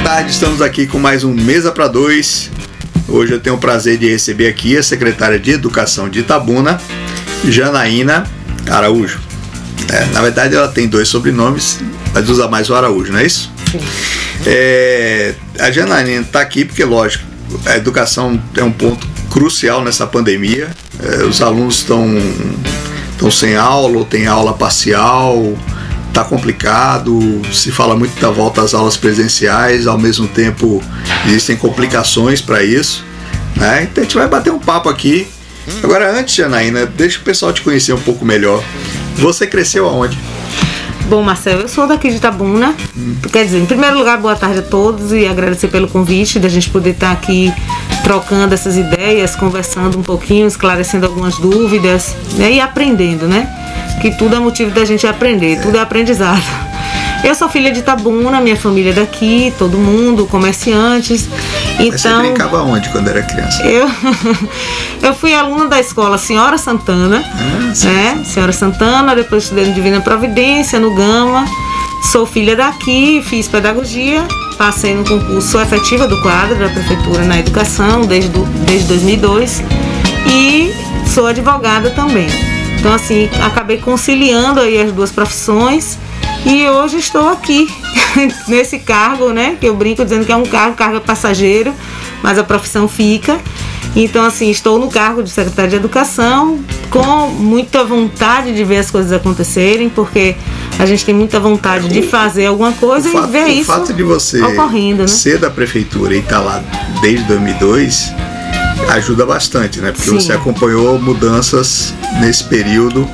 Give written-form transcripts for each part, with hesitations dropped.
tarde, estamos aqui com mais um Mesa para Dois. Hoje eu tenho o prazer de receber aqui a secretária de Educação de Itabuna, Janaína Araújo. Na verdade ela tem dois sobrenomes, mas usa mais o Araújo, não é isso? Sim. A Janaína está aqui porque, lógico, a educação é um ponto crucial nessa pandemia. Os alunos estão sem aula ou tem aula parcial. Está complicado, se fala muito da volta às aulas presenciais, ao mesmo tempo existem complicações para isso, né? Então a gente vai bater um papo aqui. Agora, antes, Janaína, deixa o pessoal te conhecer um pouco melhor. Você cresceu aonde? Bom, Marcelo, eu sou daqui de Itabuna. Quer dizer, em primeiro lugar, boa tarde a todos e agradecer pelo convite da gente poder estar aqui trocando essas ideias, conversando um pouquinho, esclarecendo algumas dúvidas, né? E aprendendo, né? Que tudo é motivo da gente aprender, tudo é aprendizado. Eu sou filha de Itabuna, minha família é daqui, todo mundo, comerciantes. Então, você brincava onde quando era criança? Eu fui aluna da escola Senhora Santana, né? Senhora Santana, depois estudei no Divina Providência, no Gama. Sou filha daqui, fiz pedagogia, passei no concurso efetiva do quadro da Prefeitura na Educação desde 2002 e sou advogada também. Então, assim, acabei conciliando aí as duas profissões e hoje estou aqui nesse cargo, né? Que eu brinco dizendo que é um cargo é passageiro, mas a profissão fica. Então, assim, estou no cargo de secretária de Educação com muita vontade de ver as coisas acontecerem, porque a gente tem muita vontade de fazer alguma coisa e ver isso ocorrendo. O fato de você ser da prefeitura e estar lá desde 2002 ajuda bastante, né? Porque você acompanhou mudanças nesse período.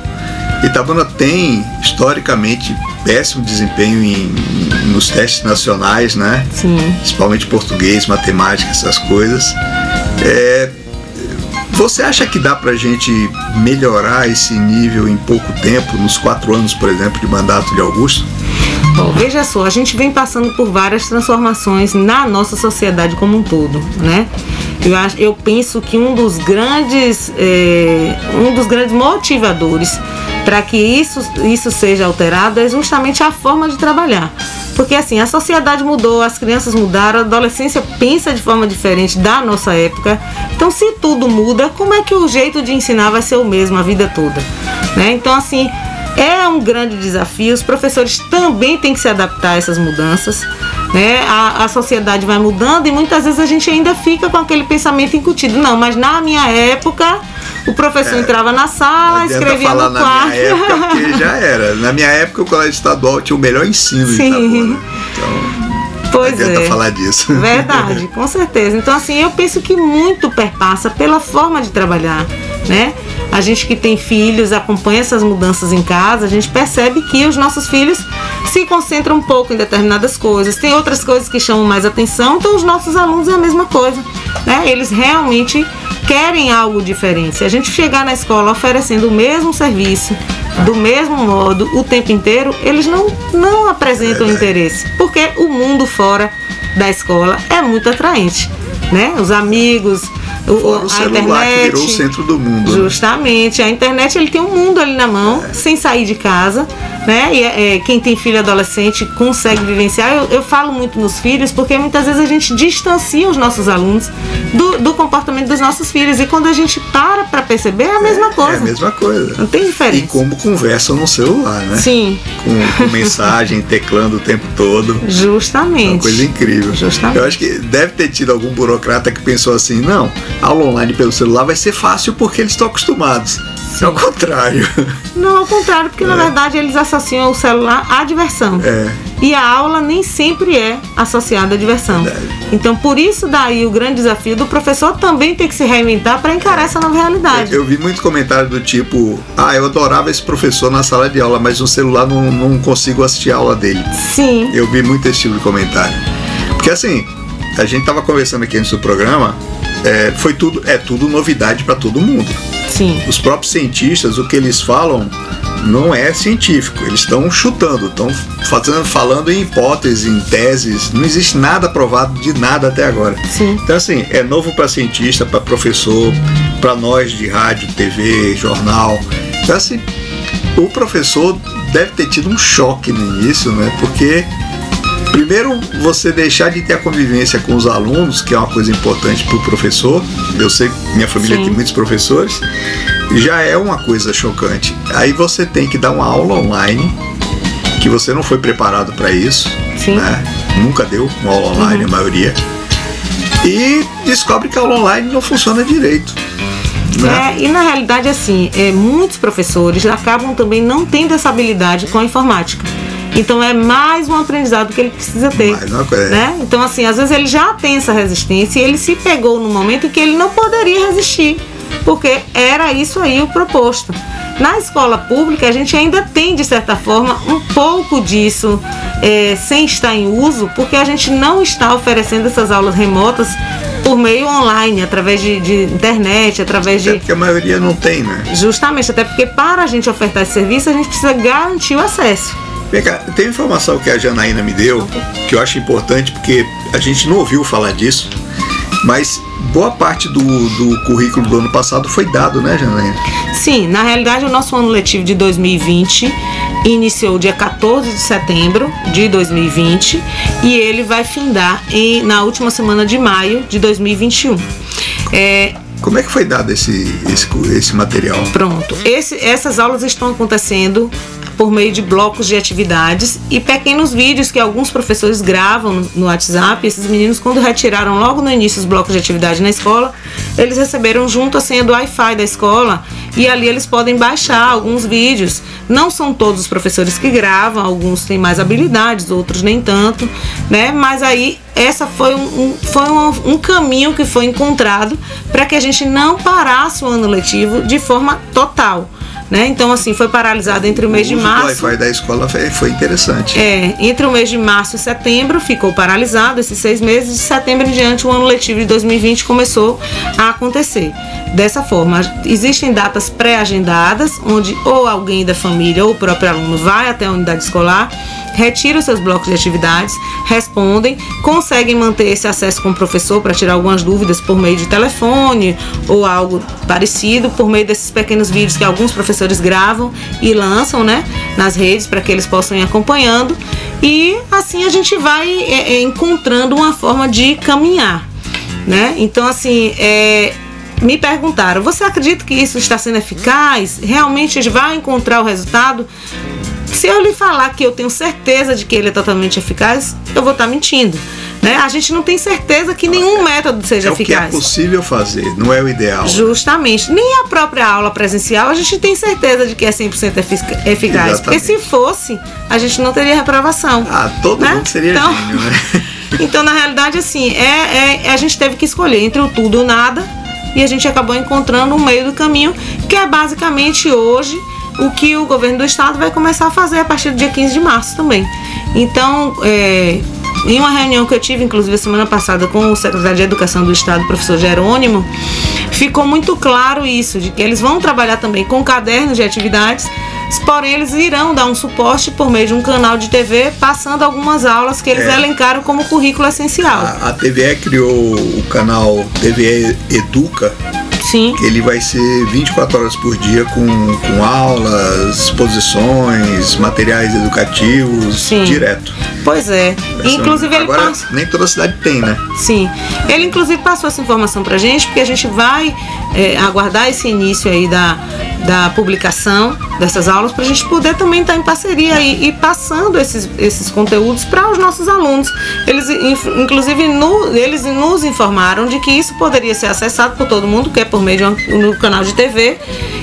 Itabuna tem, historicamente, péssimo desempenho nos testes nacionais, né? Sim. Principalmente português, matemática, essas coisas. Você acha que dá pra gente melhorar esse nível em pouco tempo, nos 4 anos, por exemplo, de mandato de Augusto? Bom, veja só, a gente vem passando por várias transformações na nossa sociedade como um todo, né? Eu penso que um dos grandes motivadores para que isso seja alterado é justamente a forma de trabalhar. Porque assim, a sociedade mudou, as crianças mudaram, a adolescência pensa de forma diferente da nossa época. Então, se tudo muda, como é que o jeito de ensinar vai ser o mesmo a vida toda, né? Então, assim, é um grande desafio. Os professores também têm que se adaptar a essas mudanças, né? A sociedade vai mudando e muitas vezes a gente ainda fica com aquele pensamento incutido. Não, mas na minha época o professor entrava na sala, escrevia no quarto. Na minha época, porque já era. Na minha época o colégio estadual tinha o melhor ensino de Itabuna. Então, pois não adianta falar disso. Verdade, com certeza. Então, assim, eu penso que muito perpassa pela forma de trabalhar, né? A gente que tem filhos, acompanha essas mudanças em casa, a gente percebe que os nossos filhos se concentram um pouco em determinadas coisas. Tem outras coisas que chamam mais atenção, então os nossos alunos é a mesma coisa, né? Eles realmente querem algo diferente. Se a gente chegar na escola oferecendo o mesmo serviço, do mesmo modo, o tempo inteiro, eles não apresentam interesse, porque o mundo fora da escola é muito atraente, né? Os amigos, o celular que virou o centro do mundo. Justamente, né? A internet, ele tem um mundo ali na mão, sem sair de casa, né? E quem tem filho adolescente consegue vivenciar. Eu falo muito nos filhos, porque muitas vezes a gente distancia os nossos alunos do comportamento dos nossos filhos, e quando a gente para perceber, é a mesma coisa. É a mesma coisa. Não tem diferença. E como conversam no celular, né? Sim. Com mensagem, teclando o tempo todo. Justamente. Uma coisa incrível. Justamente. Eu acho que deve ter tido algum burocrata que pensou assim, não, aula online pelo celular vai ser fácil porque eles estão acostumados. É ao contrário. Não, ao contrário, porque na verdade eles associam o celular à diversão. E a aula nem sempre é associada à diversão. Verdade. Então, por isso daí o grande desafio do professor também ter que se reinventar para encarar essa nova realidade. Eu vi muitos comentários do tipo, eu adorava esse professor na sala de aula, mas no celular não consigo assistir a aula dele. Sim. Eu vi muito esse tipo de comentário. Porque assim, a gente estava conversando aqui antes do programa, é tudo novidade para todo mundo. Sim. Os próprios cientistas, o que eles falam não é científico, eles estão chutando, estão falando em hipóteses, em teses, não existe nada provado de nada até agora. Sim. Então assim, é novo para cientista, para professor, para nós de rádio, TV, jornal. Então assim, o professor deve ter tido um choque no início, né? Porque Primeiro, você deixar de ter a convivência com os alunos, que é uma coisa importante para o professor. Eu sei que minha família tem muitos professores, já é uma coisa chocante. Aí você tem que dar uma aula online, que você não foi preparado para isso, né? Nunca deu uma aula online, a maioria. E descobre que a aula online não funciona direito. Né? E na realidade, assim, muitos professores acabam também não tendo essa habilidade com a informática. Então é mais um aprendizado que ele precisa ter. Né? Então, assim, às vezes ele já tem essa resistência e ele se pegou no momento em que ele não poderia resistir, porque era isso aí o proposto. Na escola pública, a gente ainda tem, de certa forma, um pouco disso sem estar em uso, porque a gente não está oferecendo essas aulas remotas por meio online, através de internet, através de... Até porque a maioria não tem, né? Justamente, até porque para a gente ofertar esse serviço, a gente precisa garantir o acesso. Tem informação que a Janaína me deu, que eu acho importante, porque a gente não ouviu falar disso, mas boa parte do currículo do ano passado foi dado, né, Janaína? Sim, na realidade o nosso ano letivo de 2020 iniciou dia 14 de setembro de 2020 e ele vai findar na última semana de maio de 2021. Como é que foi dado esse material? Pronto, essas aulas estão acontecendo por meio de blocos de atividades e pequenos vídeos que alguns professores gravam no WhatsApp. Esses meninos, quando retiraram logo no início os blocos de atividade na escola, eles receberam junto a senha do Wi-Fi da escola e ali eles podem baixar alguns vídeos. Não são todos os professores que gravam, alguns têm mais habilidades, outros nem tanto, né? Mas aí essa foi um caminho que foi encontrado para que a gente não parasse o ano letivo de forma total. Né? Então, assim, foi paralisado entre o mês de março. O Wi-Fi da escola foi interessante. Entre o mês de março e setembro ficou paralisado esses 6 meses. De setembro em diante, o ano letivo de 2020 começou a acontecer. Dessa forma, existem datas pré-agendadas, onde ou alguém da família ou o próprio aluno vai até a unidade escolar, retira os seus blocos de atividades, respondem, conseguem manter esse acesso com o professor para tirar algumas dúvidas por meio de telefone ou algo parecido, por meio desses pequenos vídeos que alguns professores gravam e lançam, né, nas redes para que eles possam ir acompanhando. E assim a gente vai encontrando uma forma de caminhar, né? Então, assim, me perguntaram, você acredita que isso está sendo eficaz? Realmente a gente vai encontrar o resultado? Se eu lhe falar que eu tenho certeza de que ele é totalmente eficaz, eu vou estar mentindo, né? A gente não tem certeza que nenhum método seja eficaz. É o que é possível fazer, não é o ideal. Justamente. Nem a própria aula presencial a gente tem certeza de que é 100% eficaz. Exatamente. Porque se fosse, a gente não teria reprovação. Todo mundo seria gênio, né? Então, na realidade, assim, a gente teve que escolher entre o tudo ou nada e a gente acabou encontrando um meio do caminho, que é basicamente hoje o que o governo do estado vai começar a fazer a partir do dia 15 de março também. Então, em uma reunião que eu tive, inclusive, semana passada com o secretário de Educação do estado, o professor Jerônimo, ficou muito claro isso, de que eles vão trabalhar também com cadernos de atividades, porém eles irão dar um suporte por meio de um canal de TV, passando algumas aulas que eles elencaram como currículo essencial. A TVE criou o canal TVE Educa. Sim. Ele vai ser 24 horas por dia com aulas, exposições, materiais educativos, direto. Pois é. Inclusive agora nem toda cidade tem, né? Sim. Ele inclusive passou essa informação pra gente, porque a gente vai aguardar esse início aí da publicação dessas aulas pra gente poder também estar em parceria e passando esses conteúdos para os nossos alunos. Eles, inclusive, eles nos informaram de que isso poderia ser acessado por todo mundo, que é por meio do canal de TV.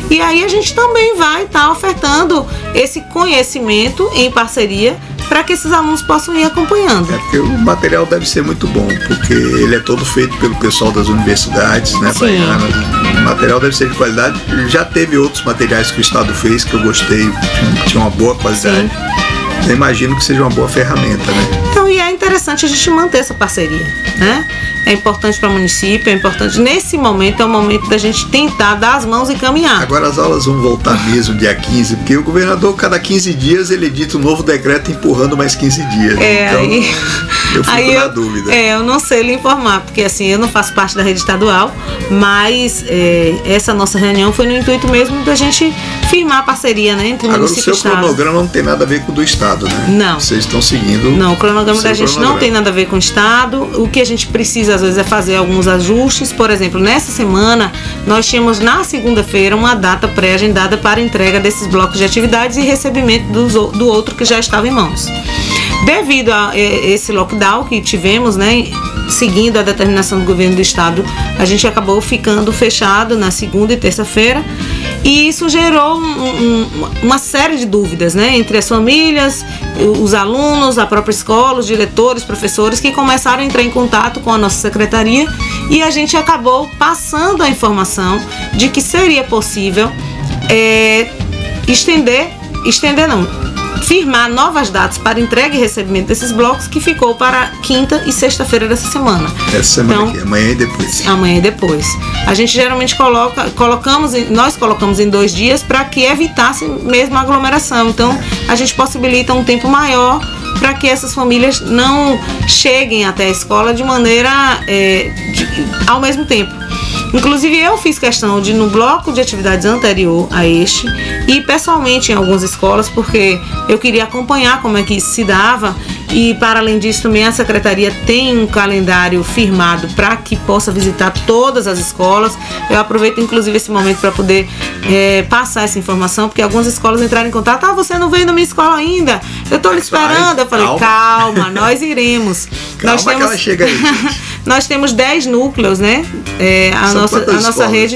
E aí a gente também vai estar ofertando esse conhecimento em parceria para que esses alunos possam ir acompanhando. Porque o material deve ser muito bom, porque ele é todo feito pelo pessoal das universidades, né, baianas. O material deve ser de qualidade. Já teve outros materiais que o estado fez que eu gostei, tinha uma boa qualidade. Sim. Eu imagino que seja uma boa ferramenta, né? Então, e é interessante a gente manter essa parceria, né? É importante para o município, é importante. Nesse momento, é o momento da gente tentar dar as mãos e caminhar. Agora as aulas vão voltar mesmo dia 15, porque o governador, cada 15 dias, ele edita um novo decreto empurrando mais 15 dias. Então, eu fico na dúvida. Eu não sei lhe informar, porque assim, eu não faço parte da rede estadual, mas essa nossa reunião foi no intuito mesmo da gente firmar a parceria, né, entre o Agora, município e o Estado. Agora, o seu cronograma não tem nada a ver com o do Estado, né? Não. Vocês estão seguindo... Não, o cronograma da gente não tem nada a ver com o Estado. O que a gente precisa, às vezes, é fazer alguns ajustes. Por exemplo, nessa semana, nós tínhamos, na segunda-feira, uma data pré-agendada para entrega desses blocos de atividades e recebimento do outro que já estava em mãos. Devido a esse lockdown que tivemos, né, seguindo a determinação do governo do estado, a gente acabou ficando fechado na segunda e terça-feira, e isso gerou uma série de dúvidas, né, entre as famílias, os alunos, a própria escola, os diretores, professores, que começaram a entrar em contato com a nossa secretaria, e a gente acabou passando a informação de que seria possível firmar novas datas para entrega e recebimento desses blocos, que ficou para quinta e sexta-feira dessa semana. Essa semana aqui, amanhã e depois. Amanhã e depois. A gente geralmente nós colocamos em 2 dias para que evitasse mesmo a aglomeração. Então, a gente possibilita um tempo maior para que essas famílias não cheguem até a escola de maneira ao mesmo tempo. Inclusive, eu fiz questão de, no bloco de atividades anterior a este, ir pessoalmente em algumas escolas, porque eu queria acompanhar como é que isso se dava, e, para além disso, também a secretaria tem um calendário firmado para que possa visitar todas as escolas. Eu aproveito, inclusive, esse momento para poder passar essa informação, porque algumas escolas entraram em contato: você não veio na minha escola ainda, eu estou lhe esperando. Eu falei, calma, nós iremos. Calma, que ela chega aí, gente. Nós temos 10 núcleos, né? A nossa rede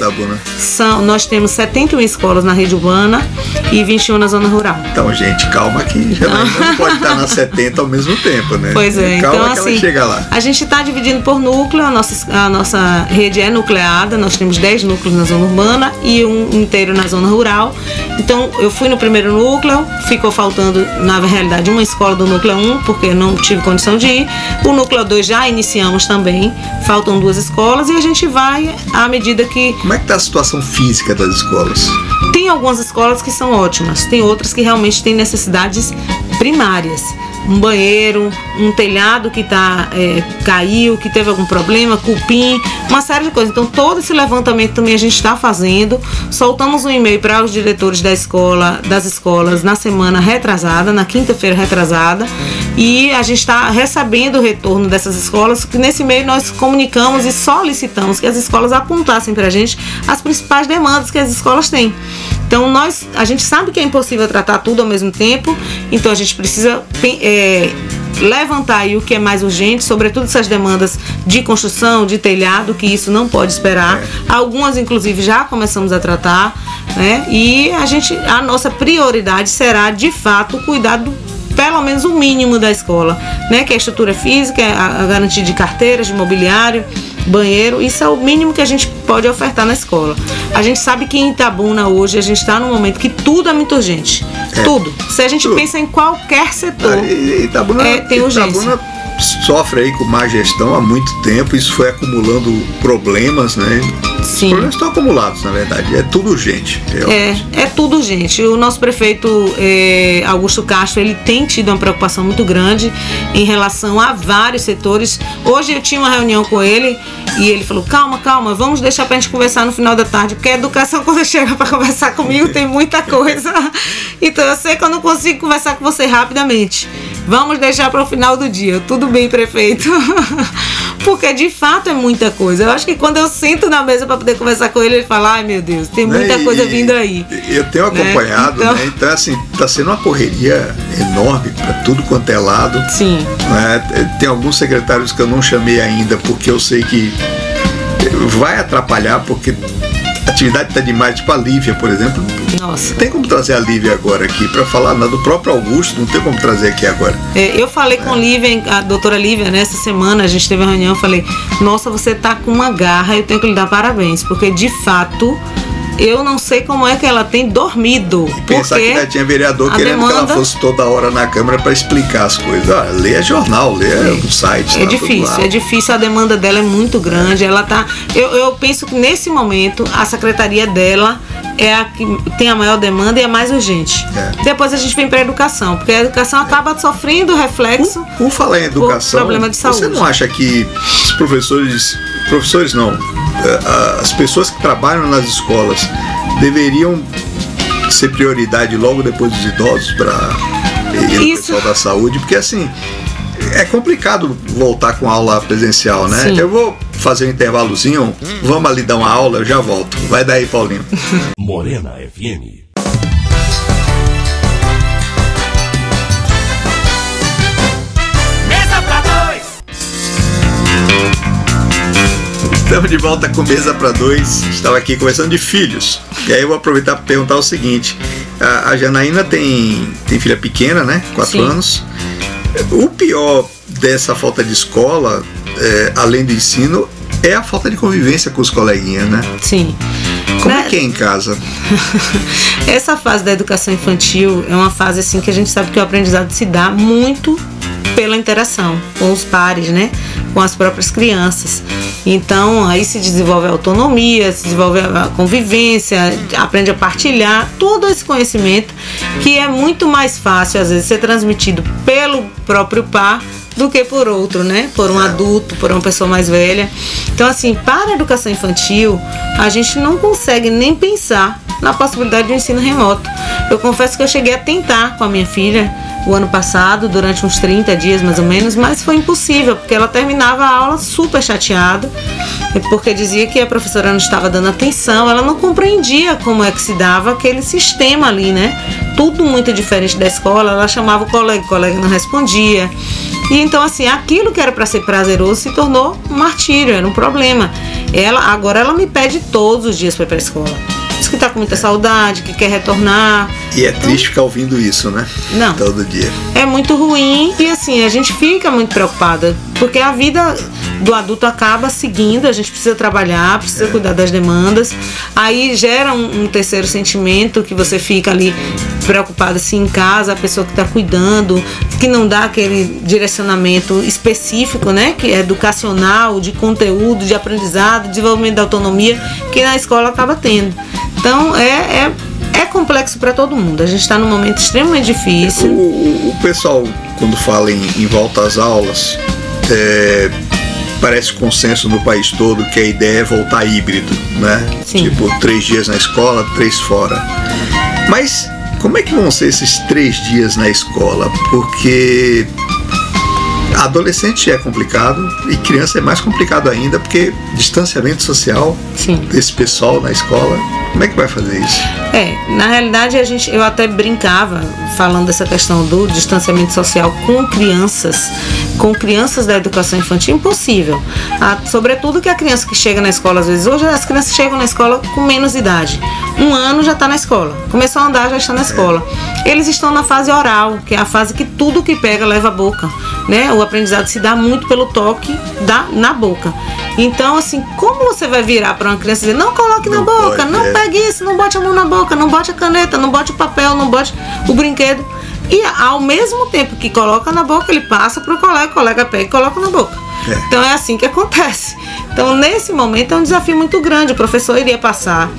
nós temos 71 escolas na rede urbana e 21 na zona rural. Então, gente, calma que já não pode estar nas 70 ao mesmo tempo, né? Pois é, calma, então que assim, ela chega lá. A gente está dividindo por núcleo, a nossa rede é nucleada, nós temos 10 núcleos na zona urbana e um inteiro na zona rural. Então, eu fui no primeiro núcleo, ficou faltando, na realidade, uma escola do núcleo 1, porque não tive condição de ir. O núcleo 2 já iniciamos também, faltam 2 escolas, e a gente vai à medida que... Como é que está a situação física das escolas? Tem algumas escolas que são ótimas, tem outras que realmente têm necessidades primárias. Um banheiro, um telhado que caiu, que teve algum problema, cupim, uma série de coisas. Então, todo esse levantamento também a gente está fazendo. Soltamos um e-mail para os diretores das escolas na semana retrasada, na quinta-feira retrasada, e a gente está recebendo o retorno dessas escolas, que nesse e-mail nós comunicamos e solicitamos que as escolas apontassem para a gente as principais demandas que as escolas têm. Então, a gente sabe que é impossível tratar tudo ao mesmo tempo, então a gente precisa levantar aí o que é mais urgente, sobretudo essas demandas de construção, de telhado, que isso não pode esperar. Algumas, inclusive, já começamos a tratar, né? E a nossa prioridade será, de fato, cuidar pelo menos o mínimo da escola, né? Que é a estrutura física, a garantia de carteiras, de mobiliário, banheiro. Isso é o mínimo que a gente pode ofertar na escola. A gente sabe que em Itabuna hoje a gente está num momento que tudo é muito urgente. Tudo. Se a gente pensa em qualquer setor, tem urgência. Itabuna sofre aí com má gestão há muito tempo, isso foi acumulando problemas, né? Sim. Os problemas estão acumulados, na verdade, é tudo urgente. É tudo urgente. O nosso prefeito Augusto Castro, ele tem tido uma preocupação muito grande em relação a vários setores. Hoje eu tinha uma reunião com ele e ele falou, calma, vamos deixar pra gente conversar no final da tarde, porque a educação, quando chega para conversar comigo, tem muita coisa. Então eu sei que eu não consigo conversar com você rapidamente. Vamos deixar para o final do dia. Tudo bem, prefeito? Porque de fato é muita coisa. Eu acho que quando eu sento na mesa para poder conversar com ele, ele fala, ai meu Deus, tem muita coisa vindo aí. Eu tenho acompanhado, né? Então assim, tá sendo uma correria enorme para tudo quanto é lado. Sim. Né? Tem alguns secretários que eu não chamei ainda, porque eu sei que vai atrapalhar, porque a atividade está demais, tipo a Lívia, por exemplo. Nossa. Não tem como trazer a Lívia agora aqui para falar nada do próprio Augusto, não tem como trazer aqui agora. Eu falei com Lívia, a doutora Lívia, nessa semana, a gente teve uma reunião, eu falei, nossa, você tá com uma garra, eu tenho que lhe dar parabéns, porque de fato, eu não sei como é que ela tem dormido. E pensar que já tinha vereador querendo que ela fosse toda hora na Câmara para explicar as coisas. Lê jornal, lê o site. É difícil, a demanda dela é muito grande. Ela tá. Eu penso que nesse momento a secretaria dela é a que tem a maior demanda e a mais urgente. Depois a gente vem para a educação, porque a educação acaba sofrendo reflexo. Por falar em educação, problema de saúde. Você não acha que os professores não, as pessoas que trabalham nas escolas deveriam ser prioridade logo depois dos idosos para o pessoal da saúde, porque assim é complicado voltar com aula presencial, né? Sim. Eu vou fazer um intervalozinho, vamos ali dar uma aula, eu já volto. Vai daí, Paulinho. Morena FM. Estamos de volta com Mesa para Dois. Estava aqui conversando de filhos. E aí eu vou aproveitar para perguntar o seguinte: a Janaína tem filha pequena, né? 4 anos. O pior dessa falta de escola, além do ensino, é a falta de convivência com os coleguinhas, né? Sim. Como é que é em casa? Essa fase da educação infantil é uma fase assim que a gente sabe que o aprendizado se dá muito pela interação com os pares, né? Com as próprias crianças. Então aí se desenvolve a autonomia, se desenvolve a convivência, aprende a partilhar todo esse conhecimento que é muito mais fácil às vezes ser transmitido pelo próprio par do que por outro, né? Por um adulto, por uma pessoa mais velha. Então assim, para a educação infantil a gente não consegue nem pensar na possibilidade de um ensino remoto. Eu confesso que eu cheguei a tentar com a minha filha o ano passado, durante uns 30 dias mais ou menos, mas foi impossível, porque ela terminava a aula super chateada, porque dizia que a professora não estava dando atenção, ela não compreendia como é que se dava aquele sistema ali, né? Tudo muito diferente da escola, ela chamava o colega não respondia. E então assim, aquilo que era para ser prazeroso se tornou um martírio, era um problema. Agora ela me pede todos os dias para ir para a escola. Diz que está com muita saudade, que quer retornar. E é triste ficar ouvindo isso, né? Não. Todo dia. É muito ruim e assim, a gente fica muito preocupada, porque a vida do adulto acaba seguindo, a gente precisa trabalhar, precisa cuidar das demandas, aí gera um terceiro sentimento que você fica ali preocupado assim em casa, a pessoa que está cuidando, que não dá aquele direcionamento específico, né? Que é educacional, de conteúdo, de aprendizado, desenvolvimento da autonomia, que na escola acaba tendo. Então é complexo para todo mundo. A gente está num momento extremamente difícil. O pessoal, quando fala em volta às aulas, parece consenso no país todo que a ideia é voltar híbrido, né? Sim. Tipo, 3 dias na escola, 3 fora. Mas como é que vão ser esses 3 dias na escola? Porque adolescente é complicado e criança é mais complicado ainda, porque distanciamento social. Sim. Desse pessoal na escola, como é que vai fazer isso? Na realidade eu até brincava falando dessa questão do distanciamento social com crianças da educação infantil, impossível. Sobretudo que a criança que chega na escola, às vezes, hoje as crianças chegam na escola com menos idade. 1 ano já está na escola, começou a andar, já está na escola. Eles estão na fase oral, que é a fase que tudo que pega leva à boca, né? O aprendizado se dá muito pelo toque na boca. Então, assim, como você vai virar para uma criança e dizer, não coloque na boca, não pegue isso, não bote a mão na boca, não bote a caneta, não bote o papel, não bote o brinquedo. E ao mesmo tempo que coloca na boca, ele passa para o colega pega e coloca na boca. Então é assim que acontece. Então nesse momento é um desafio muito grande. O professor iria passar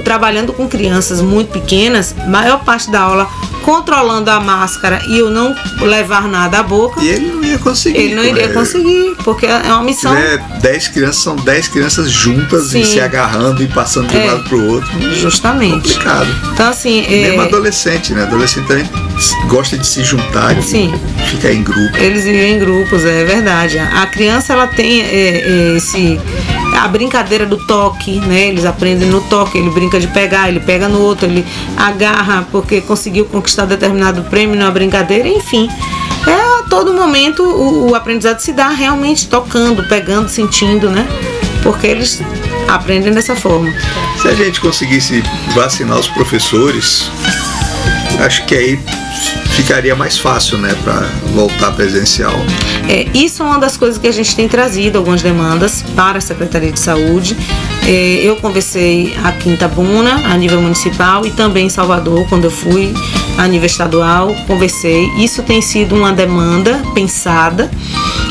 trabalhando com crianças muito pequenas, maior parte da aula controlando a máscara e eu não levar nada à boca. E ele não ia conseguir. Ele não iria conseguir, porque é uma missão. 10 crianças, são 10 crianças juntas. Sim. E se agarrando e passando de um lado para o outro. Justamente. Complicado. Então, assim. Mesmo adolescente, né? Adolescente também gosta de se juntar, de ficar em grupo. Eles vivem em grupos, é verdade. A criança, ela tem a brincadeira do toque, né? Eles aprendem no toque, ele brinca de pegar, ele pega no outro, ele agarra porque conseguiu conquistar determinado prêmio na brincadeira, enfim. A todo momento o aprendizado se dá realmente tocando, pegando, sentindo, né? Porque eles aprendem dessa forma. Se a gente conseguisse vacinar os professores, acho que aí ficaria mais fácil, né, para voltar presencial. Isso é uma das coisas que a gente tem trazido, algumas demandas para a Secretaria de Saúde. Eu conversei aqui em Itabuna, a nível municipal, e também em Salvador, quando eu fui a nível estadual, conversei. Isso tem sido uma demanda pensada.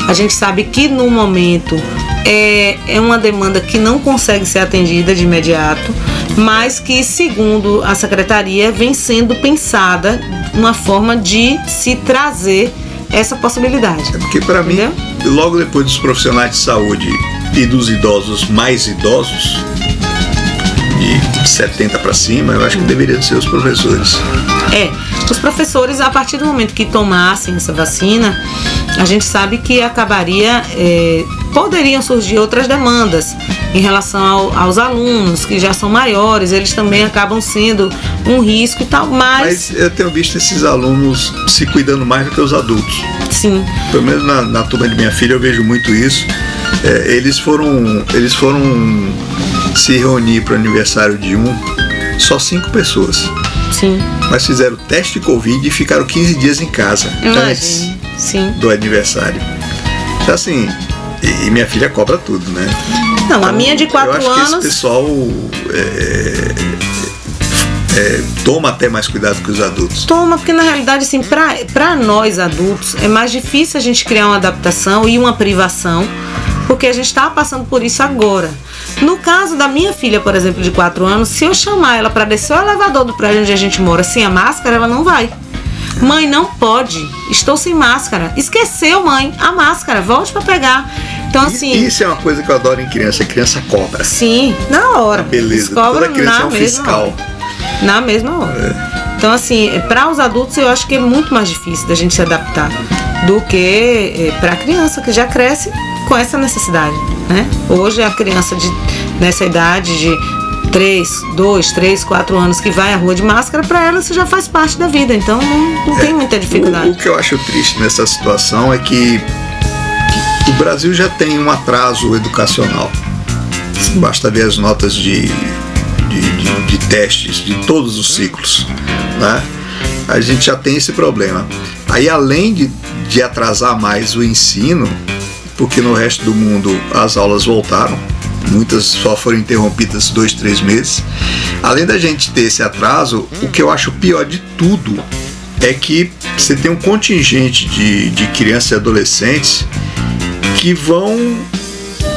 A gente sabe que no momento é uma demanda que não consegue ser atendida de imediato, mas que, segundo a Secretaria, vem sendo pensada uma forma de se trazer essa possibilidade. Porque para mim, logo depois dos profissionais de saúde e dos idosos mais idosos, e 70 para cima, eu acho que deveriam ser os professores. Os professores, a partir do momento que tomassem essa vacina, a gente sabe que acabaria, poderiam surgir outras demandas em relação aos alunos, que já são maiores, eles também acabam sendo um risco e tal, mas eu tenho visto esses alunos se cuidando mais do que os adultos. Sim. Pelo menos na turma de minha filha eu vejo muito isso. Eles foram se reunir para o aniversário de só 5 pessoas. Sim. Mas fizeram teste de Covid e ficaram 15 dias em casa antes do aniversário. Então assim, e minha filha cobra tudo, né? Não, então, a minha de 4 anos... Eu acho que esse pessoal toma até mais cuidado que os adultos. Toma, porque na realidade, assim, pra nós adultos, é mais difícil a gente criar uma adaptação e uma privação, porque a gente está passando por isso agora. No caso da minha filha, por exemplo, de 4 anos, se eu chamar ela para descer o elevador do prédio onde a gente mora sem a máscara, ela não vai. Mãe, não pode, estou sem máscara. Esqueceu, mãe, a máscara, volte para pegar. Então, assim, isso é uma coisa que eu adoro em criança, a criança cobra. Sim, na hora. Beleza, cobra toda criança na é um fiscal. Hora. Na mesma hora. Então, assim, para os adultos eu acho que é muito mais difícil da gente se adaptar do que para a criança que já cresce com essa necessidade, né? Hoje a criança nessa idade de 2, 3, 4 anos que vai à rua de máscara, para ela isso já faz parte da vida, então não tem muita dificuldade. O que eu acho triste nessa situação é que o Brasil já tem um atraso educacional. Sim. Basta ver as notas de testes de todos os ciclos, né? A gente já tem esse problema. Aí, além de atrasar mais o ensino, porque no resto do mundo as aulas voltaram, muitas só foram interrompidas 2, 3 meses. Além da gente ter esse atraso, o que eu acho pior de tudo é que você tem um contingente de crianças e adolescentes que vão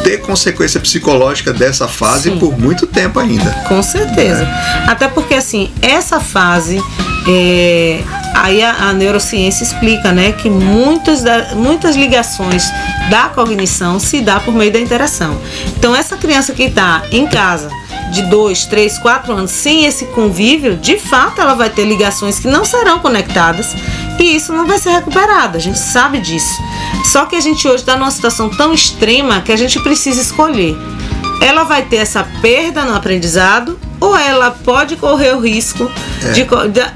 ter consequência psicológica dessa fase. Sim. Por muito tempo ainda. Com certeza. Até porque, assim, essa fase, aí a neurociência explica, né, que muitas ligações da cognição se dá por meio da interação. Então, essa criança que está em casa de 2, 3, 4 anos sem esse convívio, de fato ela vai ter ligações que não serão conectadas e isso não vai ser recuperado, a gente sabe disso. Só que a gente hoje está numa situação tão extrema que a gente precisa escolher. Ela vai ter essa perda no aprendizado ou ela pode correr o risco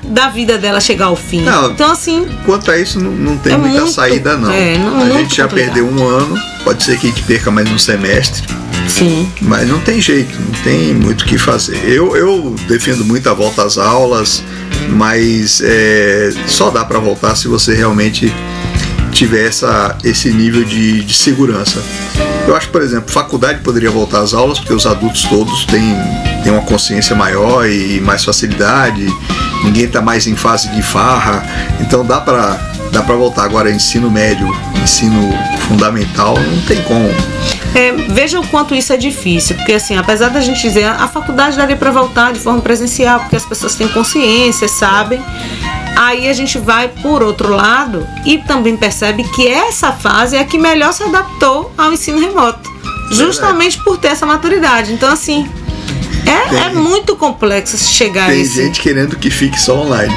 da vida dela chegar ao fim. Não, então, assim, quanto a isso não tem muita saída, não. A gente já perdeu 1 ano, pode ser que a gente perca mais um semestre. Sim. Mas não tem jeito, não tem muito o que fazer. Eu defendo muito a volta às aulas, mas só dá para voltar se você realmente tiver esse nível de segurança. Eu acho que, por exemplo, faculdade poderia voltar às aulas, porque os adultos todos têm uma consciência maior e mais facilidade, ninguém está mais em fase de farra, então dá para voltar. Agora, ensino médio, ensino fundamental, não tem como. Veja o quanto isso é difícil, porque, assim, apesar da gente dizer a faculdade daria para voltar de forma presencial, porque as pessoas têm consciência, sabem, aí a gente vai por outro lado e também percebe que essa fase é a que melhor se adaptou ao ensino remoto, justamente por ter essa maturidade. Então, assim, é muito complexo chegar a esse... Tem gente querendo que fique só online.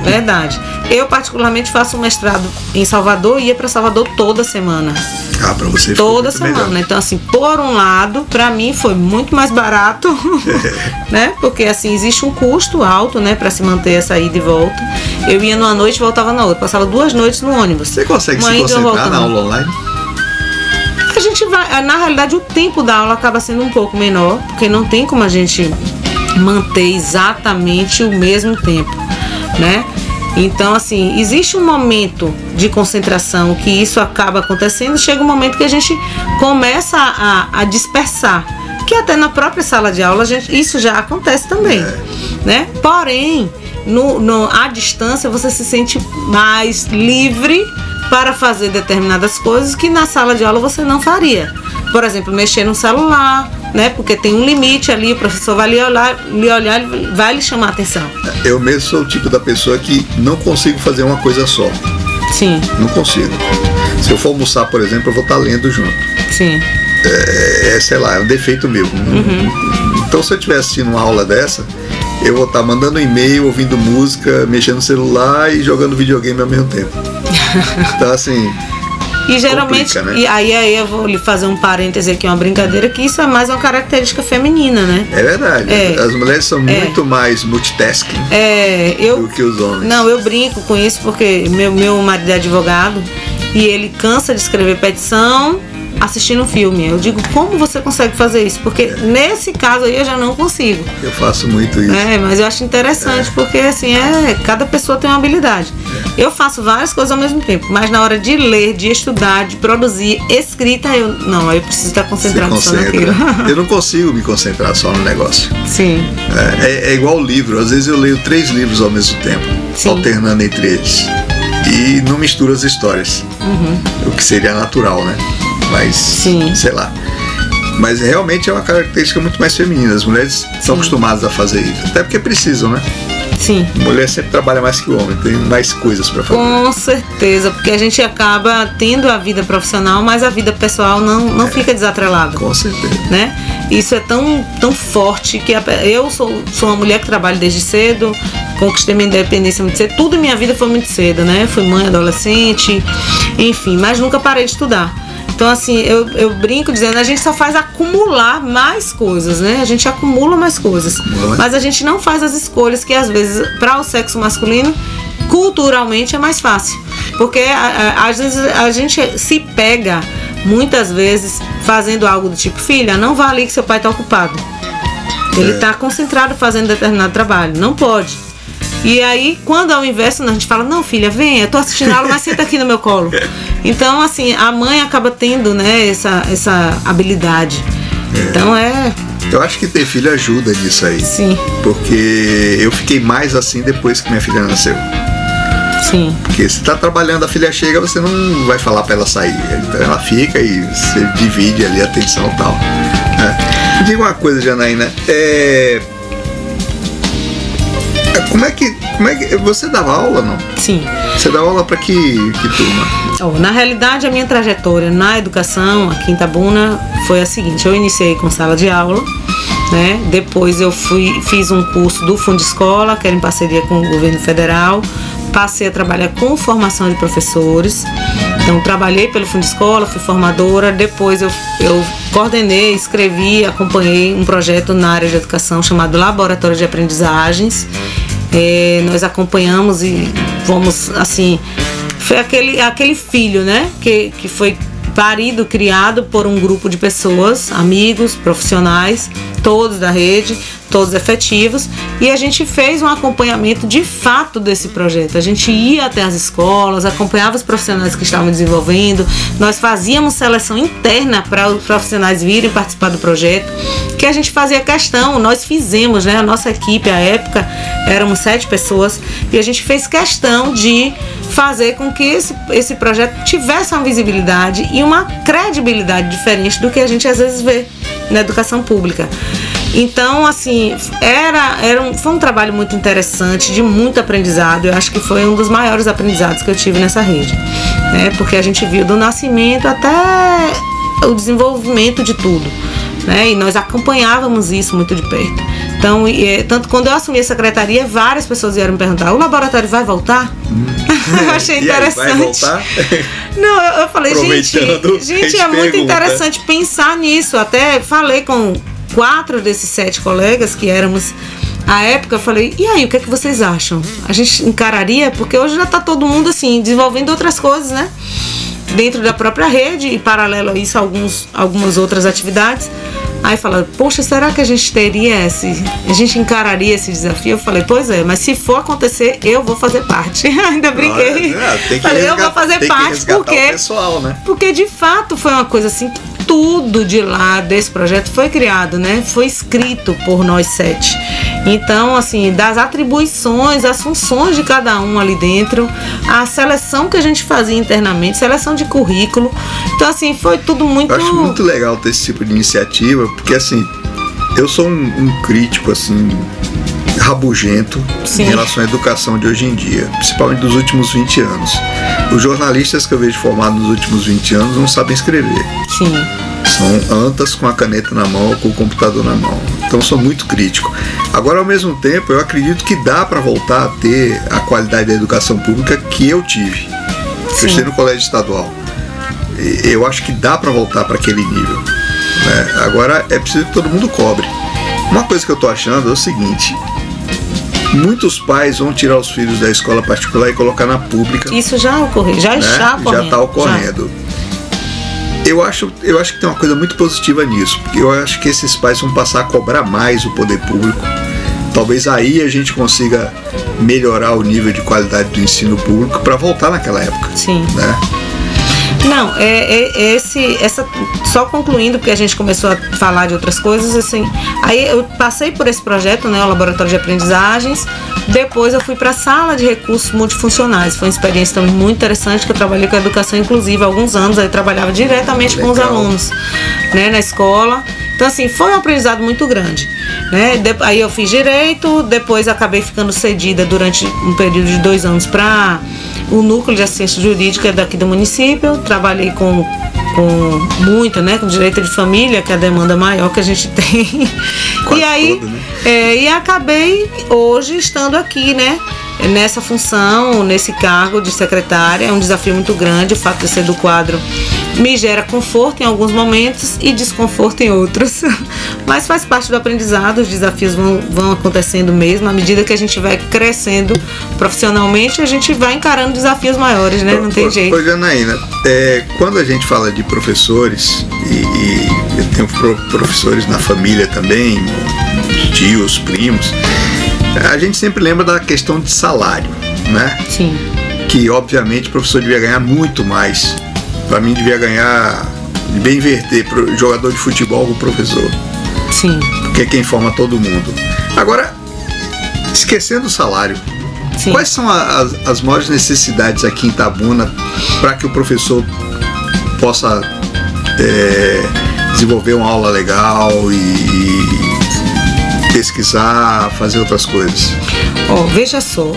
Verdade. Eu, particularmente, faço um mestrado em Salvador e ia para Salvador toda semana. Para você toda semana. Melhor. Então, assim, por um lado, para mim foi muito mais barato, né? Porque, assim, existe um custo alto, né, para se manter essa ida e volta. Eu ia numa noite e voltava na outra. Passava 2 noites no ônibus. Você consegue se concentrar na aula online? A gente vai, na realidade, o tempo da aula acaba sendo um pouco menor, porque não tem como a gente manter exatamente o mesmo tempo, né? Então, assim, existe um momento de concentração que isso acaba acontecendo, chega um momento que a gente começa a dispersar, que até na própria sala de aula isso já acontece também, né? Porém, à distância você se sente mais livre para fazer determinadas coisas que na sala de aula você não faria. Por exemplo, mexer no celular, né? Porque tem um limite ali, o professor vai lhe olhar, vai lhe chamar a atenção. Eu mesmo sou o tipo da pessoa que não consigo fazer uma coisa só. Sim. Não consigo. Se eu for almoçar, por exemplo, eu vou estar lendo junto. Sim. Sei lá, é um defeito meu. Não Então, se eu estiver assistindo uma aula dessa, eu vou estar mandando e-mail, ouvindo música, mexendo no celular e jogando videogame ao mesmo tempo. Então, assim... E geralmente, complica, né? e aí eu vou lhe fazer um parêntese aqui, uma brincadeira, que isso é mais uma característica feminina, né? É verdade. As mulheres são muito mais multitasking do que os homens. Não, eu brinco com isso porque meu marido é advogado e ele cansa de escrever petição assistindo um filme. Eu digo, como você consegue fazer isso? Porque nesse caso aí eu já não consigo. Eu faço muito isso. Mas eu acho interessante porque assim, cada pessoa tem uma habilidade. Eu faço várias coisas ao mesmo tempo, mas na hora de ler, de estudar, de produzir, escrita, eu preciso estar concentrado só naquilo. Eu não consigo me concentrar só no negócio. Sim. É igual o livro. Às vezes eu leio 3 livros ao mesmo tempo, alternando entre eles. E não misturo as histórias. O que seria natural, né? Mas, sei lá. Mas realmente é uma característica muito mais feminina. As mulheres são acostumadas a fazer isso. Até porque precisam, né? Sim. A mulher sempre trabalha mais que o homem, tem mais coisas para fazer. Com certeza, porque a gente acaba tendo a vida profissional, mas a vida pessoal não fica desatrelada. Com certeza. Né? Isso é tão forte que eu sou uma mulher que trabalha desde cedo, conquistei minha independência muito cedo, tudo em minha vida foi muito cedo, né? Fui mãe adolescente, enfim, mas nunca parei de estudar. Então, assim, eu brinco dizendo, a gente só faz acumular mais coisas, né? A gente acumula mais coisas. Mas a gente não faz as escolhas que, às vezes, para o sexo masculino, culturalmente é mais fácil. Porque, às vezes, a gente se pega, muitas vezes, fazendo algo do tipo, filha, não vá ali que seu pai está ocupado. Ele está concentrado fazendo determinado trabalho. Não pode. E aí, quando é o inverso, a gente fala, não, filha, vem, eu tô assistindo a aula, mas senta aqui no meu colo. Então, assim, a mãe acaba tendo, né, essa habilidade. Então, eu acho que ter filho ajuda nisso aí. Sim. Porque eu fiquei mais assim depois que minha filha nasceu. Sim. Porque se tá trabalhando, a filha chega, você não vai falar pra ela sair. Então ela fica e você divide ali a atenção e tal. Me diga uma coisa, Janaína. Como é que você dava aula, não? Sim. Você dava aula para que turma? Na realidade, a minha trajetória na educação aqui em Itabuna foi a seguinte: eu iniciei com sala de aula, né? Depois eu fiz um curso do Fundescola, que era em parceria com o governo federal. Passei a trabalhar com formação de professores. Então, trabalhei pelo Fundescola, fui formadora. Depois eu coordenei, escrevi, acompanhei um projeto na área de educação chamado Laboratório de Aprendizagens. Nós acompanhamos e fomos, assim, foi aquele filho, né, que foi parido, criado por um grupo de pessoas, amigos, profissionais, todos da rede, todos efetivos, e a gente fez um acompanhamento de fato desse projeto. A gente ia até as escolas, acompanhava os profissionais que estavam desenvolvendo, nós fazíamos seleção interna para os profissionais virem participar do projeto, que a gente fazia questão, nós fizemos, né, a nossa equipe, à época, éramos 7 pessoas, e a gente fez questão de fazer com que esse projeto tivesse uma visibilidade e uma credibilidade diferente do que a gente às vezes vê na educação pública. Então, assim, foi um trabalho muito interessante, de muito aprendizado. Eu acho que foi um dos maiores aprendizados que eu tive nessa rede, né? Porque a gente viu do nascimento até o desenvolvimento de tudo, né? E nós acompanhávamos isso muito de perto. Então, tanto quando eu assumi a secretaria, várias pessoas vieram me perguntar: o laboratório vai voltar? Eu achei interessante. Aí, vai voltar? Não, eu falei, gente, é muito interessante pensar nisso. Até falei com 4 desses 7 colegas que éramos à época, eu falei, e aí, o que é que vocês acham? A gente encararia? Porque hoje já está todo mundo assim, desenvolvendo outras coisas, né? Dentro da própria rede e paralelo a isso, algumas outras atividades. Aí falaram, poxa, será que a gente encararia esse desafio? Eu falei, pois é, mas se for acontecer, eu vou fazer parte. Ainda brinquei. Falei, eu vou fazer parte porque, pessoal, né? Porque de fato foi uma coisa assim, tudo de lá desse projeto foi criado, né? Foi escrito por nós 7. Então, assim, das atribuições, as funções de cada um ali dentro, a seleção que a gente fazia internamente, seleção de currículo. Então, assim, foi tudo muito... Eu acho muito legal ter esse tipo de iniciativa, porque, assim, eu sou um crítico, assim, rabugento em relação à educação de hoje em dia, principalmente dos últimos 20 anos. Os jornalistas que eu vejo formados nos últimos 20 anos não sabem escrever. Sim. São antas com a caneta na mão ou com o computador na mão. Então sou muito crítico. Agora, ao mesmo tempo, eu acredito que dá para voltar a ter a qualidade da educação pública que eu tive. Eu estudei no colégio estadual. Eu acho que dá para voltar para aquele nível, né? Agora é preciso que todo mundo cobre. Uma coisa que eu tô achando é o seguinte: muitos pais vão tirar os filhos da escola particular e colocar na pública. Isso já ocorreu, já está ocorrendo. Já está ocorrendo. Eu acho que tem uma coisa muito positiva nisso, porque eu acho que esses pais vão passar a cobrar mais o poder público. Talvez aí a gente consiga melhorar o nível de qualidade do ensino público para voltar naquela época. Sim. Né? Não, só concluindo, porque a gente começou a falar de outras coisas, assim, aí eu passei por esse projeto, né, o Laboratório de Aprendizagens, depois eu fui para a Sala de Recursos Multifuncionais, foi uma experiência também muito interessante, que eu trabalhei com a educação inclusiva há alguns anos, aí eu trabalhava diretamente com os alunos, né, na escola. Então, assim, foi um aprendizado muito grande, né? Aí eu fiz Direito, depois acabei ficando cedida durante um período de 2 anos para o Núcleo de Assistência Jurídica daqui do município. Trabalhei com muito, né? Com Direito de Família, que é a demanda maior que a gente tem. Quase e aí, toda, né? E acabei hoje estando aqui, né? Nessa função, nesse cargo de secretária. É um desafio muito grande. O fato de ser do quadro me gera conforto em alguns momentos e desconforto em outros. Mas faz parte do aprendizado, os desafios vão acontecendo mesmo. À medida que a gente vai crescendo profissionalmente, a gente vai encarando desafios maiores, né? Não tem jeito. Ô, Janaína, quando a gente fala de professores, e eu tenho professores na família também, tios, primos, a gente sempre lembra da questão de salário, né? Sim. Que, obviamente, o professor devia ganhar muito mais. Para mim, devia bem inverter pro jogador de futebol com o professor. Sim. Porque é quem forma todo mundo. Agora, esquecendo o salário, Sim. Quais são as maiores necessidades aqui em Itabuna para que o professor possa desenvolver uma aula legal e pesquisar, fazer outras coisas? Veja só,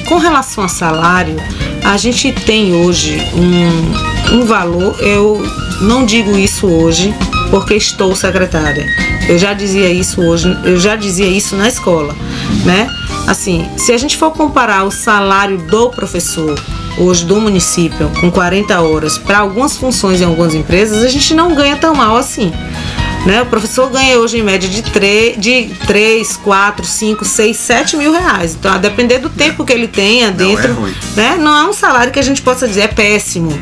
com relação a salário, a gente tem hoje um valor. Eu não digo isso hoje porque estou secretária. Eu já dizia isso na escola, né? Assim, se a gente for comparar o salário do professor hoje do município com 40 horas para algumas funções em algumas empresas, a gente não ganha tão mal assim, né? O professor ganha hoje em média de 3, 4, 5, 6, 7 mil reais. Então, a depender do tempo que ele tenha dentro, não é ruim, né? Não é um salário que a gente possa dizer é péssimo,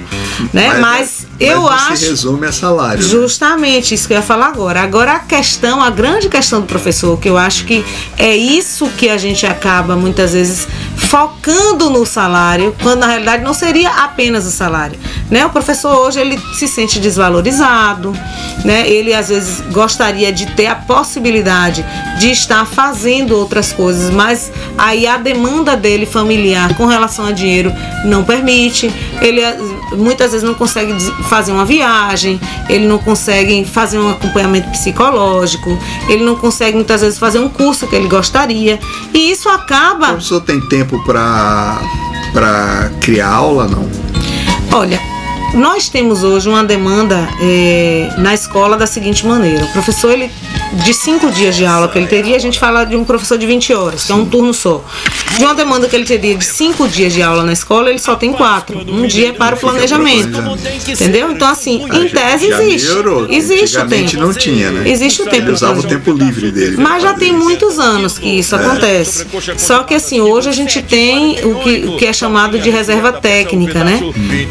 né? Mas eu acho. Se resume a salário. Justamente, isso que eu ia falar agora. Agora a grande questão do professor, que eu acho que é isso que a gente acaba muitas vezes focando no salário, quando na realidade não seria apenas o salário, né? O professor hoje ele se sente desvalorizado, né? Ele às vezes gostaria de ter a possibilidade de estar fazendo outras coisas, mas aí a demanda dele familiar com relação a dinheiro não permite. Ele muitas vezes não consegue fazer uma viagem, ele não consegue fazer um acompanhamento psicológico, ele não consegue muitas vezes fazer um curso que ele gostaria, e isso acaba... O professor tem tempo para criar aula, não? Olha, nós temos hoje uma demanda na escola da seguinte maneira: o professor, ele, de 5 dias de aula que ele teria, a gente fala de um professor de 20 horas, que é um turno só. De uma demanda que ele teria de 5 dias de aula na escola, ele só tem 4. Um dia é para o planejamento. Entendeu? Então, assim, em tese existe. Existe o tempo. Não tinha, né? Existe o tempo. Ele usava o tempo livre dele. Mas já tem muitos anos que isso acontece. Só que, assim, hoje a gente tem o que é chamado de reserva técnica, né?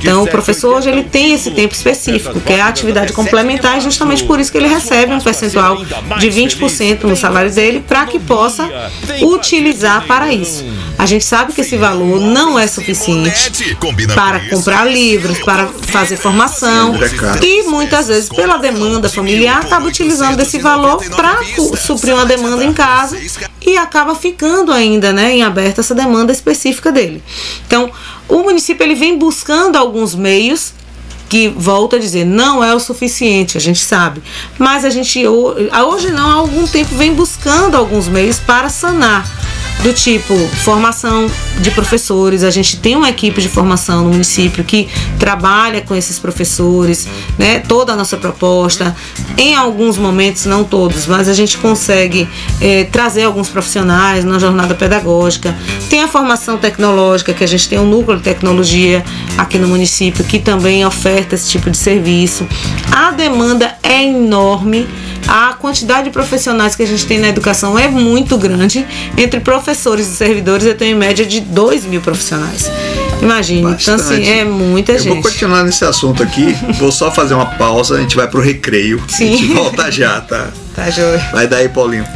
Então, o professor hoje ele tem esse tempo específico, que é a atividade complementar, e justamente por isso que ele recebe um percentual de 20% no salário dele, para que possa utilizar para isso. A gente sabe que esse valor não é suficiente para comprar livros, para fazer formação, e muitas vezes, pela demanda familiar, acaba utilizando desse valor para suprir uma demanda em casa, e acaba ficando ainda, né, em aberto essa demanda específica dele. Então, o município ele vem buscando alguns meios que, volto a dizer, não é o suficiente, a gente sabe, mas a gente hoje não, há algum tempo vem buscando alguns meios para sanar do tipo formação de professores. A gente tem uma equipe de formação no município que trabalha com esses professores, né? Toda a nossa proposta, em alguns momentos, não todos, mas a gente consegue trazer alguns profissionais na jornada pedagógica. Tem a formação tecnológica, que a gente tem um núcleo de tecnologia aqui no município que também oferta esse tipo de serviço. A demanda é enorme. A quantidade de profissionais que a gente tem na educação é muito grande. Entre professores e servidores, eu tenho em média de 2.000 profissionais. Imagine, bastante. Então assim, é muita gente. Eu vou continuar nesse assunto aqui, vou só fazer uma pausa, a gente vai pro recreio. Sim. A gente volta já, tá? Tá, joia. Vai daí, Paulinho.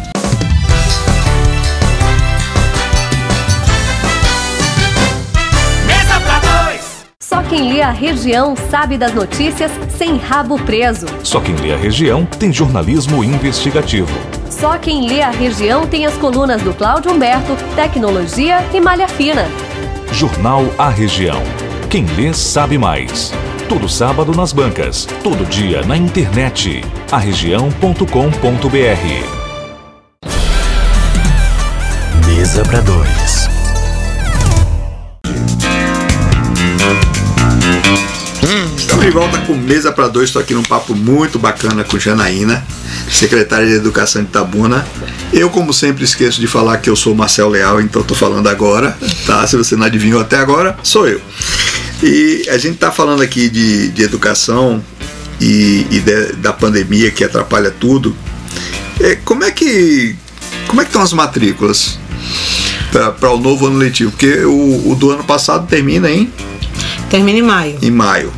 Só quem lê a região sabe das notícias sem rabo preso. Só quem lê a região tem jornalismo investigativo. Só quem lê a região tem as colunas do Cláudio Humberto, Tecnologia e Malha Fina. Jornal A Região. Quem lê sabe mais. Todo sábado nas bancas, todo dia na internet. aregião.com.br. Mesa para dois. Estamos de volta com Mesa para Dois. Estou aqui num papo muito bacana com Janaína, secretária de Educação de Itabuna. Eu, como sempre, esqueço de falar que eu sou Marcel Leal, então estou falando agora, tá? Se você não adivinhou até agora, sou eu. E a gente está falando aqui de educação da pandemia que atrapalha tudo. Como é que estão as matrículas para o novo ano letivo? Porque o do ano passado termina Termina em maio. Em maio.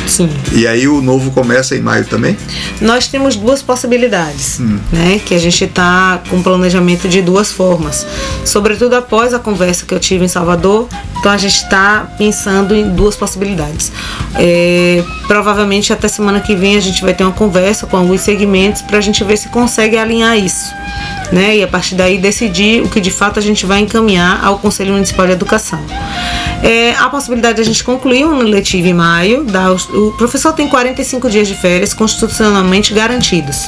Sim. E aí o novo começa em maio também? Nós temos duas possibilidades, né? Que a gente está com planejamento de duas formas. Sobretudo após a conversa que eu tive em Salvador, então a gente está pensando em duas possibilidades. Provavelmente até semana que vem a gente vai ter uma conversa com alguns segmentos para a gente ver se consegue alinhar isso, né? E a partir daí decidir o que de fato a gente vai encaminhar ao Conselho Municipal de Educação. A possibilidade de a gente concluir um ano letivo em maio. O professor tem 45 dias de férias constitucionalmente garantidos,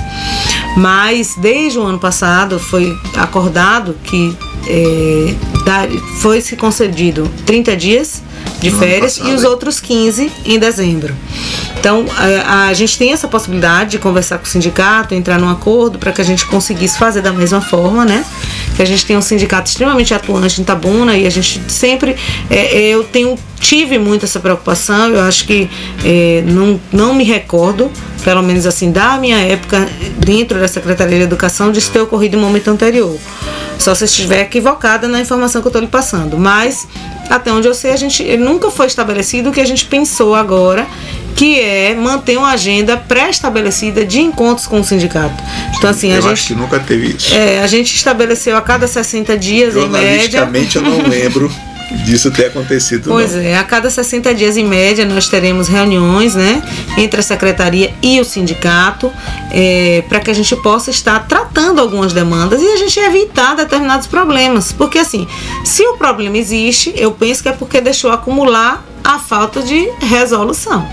mas desde o ano passado foi acordado que foi se concedido 30 dias de férias e os outros 15 em dezembro. Então a gente tem essa possibilidade de conversar com o sindicato, entrar num acordo para que a gente conseguisse fazer da mesma forma, né? Que a gente tem um sindicato extremamente atuante em Itabuna e a gente sempre, eu tive muito essa preocupação. Eu acho que não me recordo, pelo menos assim, da minha época dentro da Secretaria de Educação, de isso ter ocorrido em um momento anterior. Só se estiver equivocada na informação que eu estou lhe passando, mas até onde eu sei, nunca foi estabelecido o que a gente pensou agora, que é manter uma agenda pré-estabelecida de encontros com o sindicato. Então, assim, eu acho que nunca teve isso. A gente estabeleceu a cada 60 dias, em média. Jornalisticamente, eu não lembro disso ter acontecido. Pois a cada 60 dias, em média, nós teremos reuniões, né, entre a secretaria e o sindicato, para que a gente possa estar tratando algumas demandas e a gente evitar determinados problemas. Porque, assim, se o problema existe, eu penso que é porque deixou acumular a falta de resolução,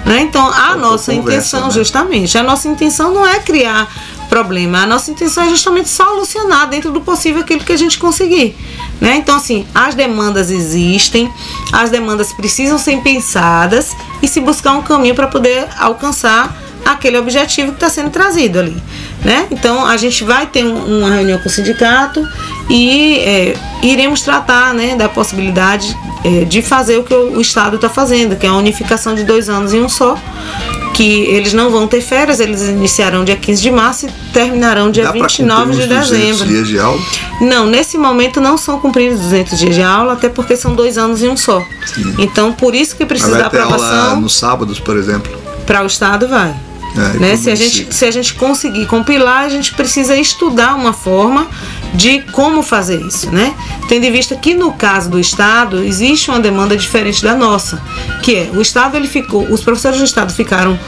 né? Então, a nossa intenção, justamente, a nossa intenção não é criar problema, a nossa intenção é justamente solucionar dentro do possível aquilo que a gente conseguir, né? Então, assim, as demandas existem, as demandas precisam ser pensadas e se buscar um caminho para poder alcançar aquele objetivo que está sendo trazido ali, né? Então, a gente vai ter uma reunião com o sindicato e iremos tratar, né, da possibilidade de fazer o que o Estado está fazendo, que é a unificação de 2 anos em um só, que eles não vão ter férias, eles iniciarão dia 15 de março e terminarão dia 29 de dezembro. 200 dias de aula? Não, nesse momento não são cumpridos 200 dias de aula, até porque são 2 anos em um só. Sim. Então, por isso que precisa da aprovação. Aula nos sábados, por exemplo? Para o Estado vai. Né? Se a gente conseguir compilar, a gente precisa estudar uma forma de como fazer isso, né? Tendo em vista que no caso do Estado existe uma demanda diferente da nossa, que é o Estado, os professores do Estado ficaram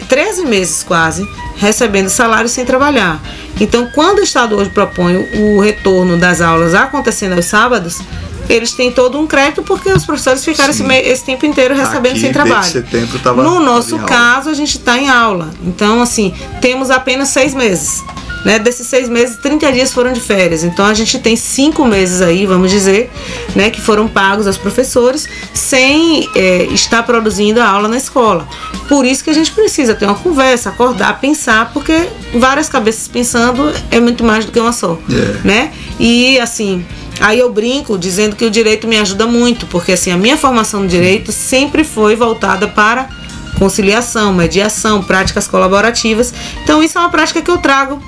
13 meses quase recebendo salário sem trabalhar. Então, quando o Estado hoje propõe o retorno das aulas acontecendo aos sábados, eles têm todo um crédito porque os professores ficaram esse tempo inteiro recebendo aqui, sem trabalho. Setembro, no nosso caso, a gente está em aula. Então, assim, temos apenas 6 meses. né? Desses 6 meses, 30 dias foram de férias. Então a gente tem 5 meses aí, vamos dizer, né, que foram pagos aos professores sem estar produzindo a aula na escola. Por isso que a gente precisa ter uma conversa, acordar, pensar, porque várias cabeças pensando é muito mais do que uma só, né? E assim, aí eu brinco dizendo que o direito me ajuda muito, porque assim, a minha formação no direito sempre foi voltada para conciliação, mediação, práticas colaborativas. Então isso é uma prática que eu trago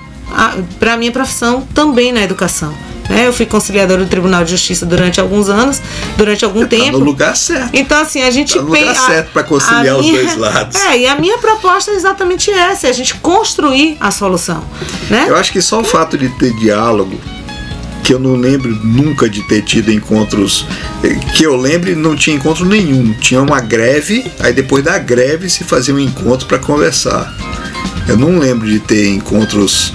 para a minha profissão também na educação. Eu fui conciliadora do Tribunal de Justiça durante alguns anos, durante algum tempo. Tá no lugar certo. Então, assim, a gente tá no lugar certo para conciliar os dois lados. E a minha proposta é exatamente essa, é a gente construir a solução, né? Eu acho que só o fato de ter diálogo, que eu não lembro nunca de ter tido encontros, que eu lembre, não tinha encontro nenhum. Tinha uma greve, aí depois da greve se fazia um encontro para conversar. Eu não lembro de ter encontros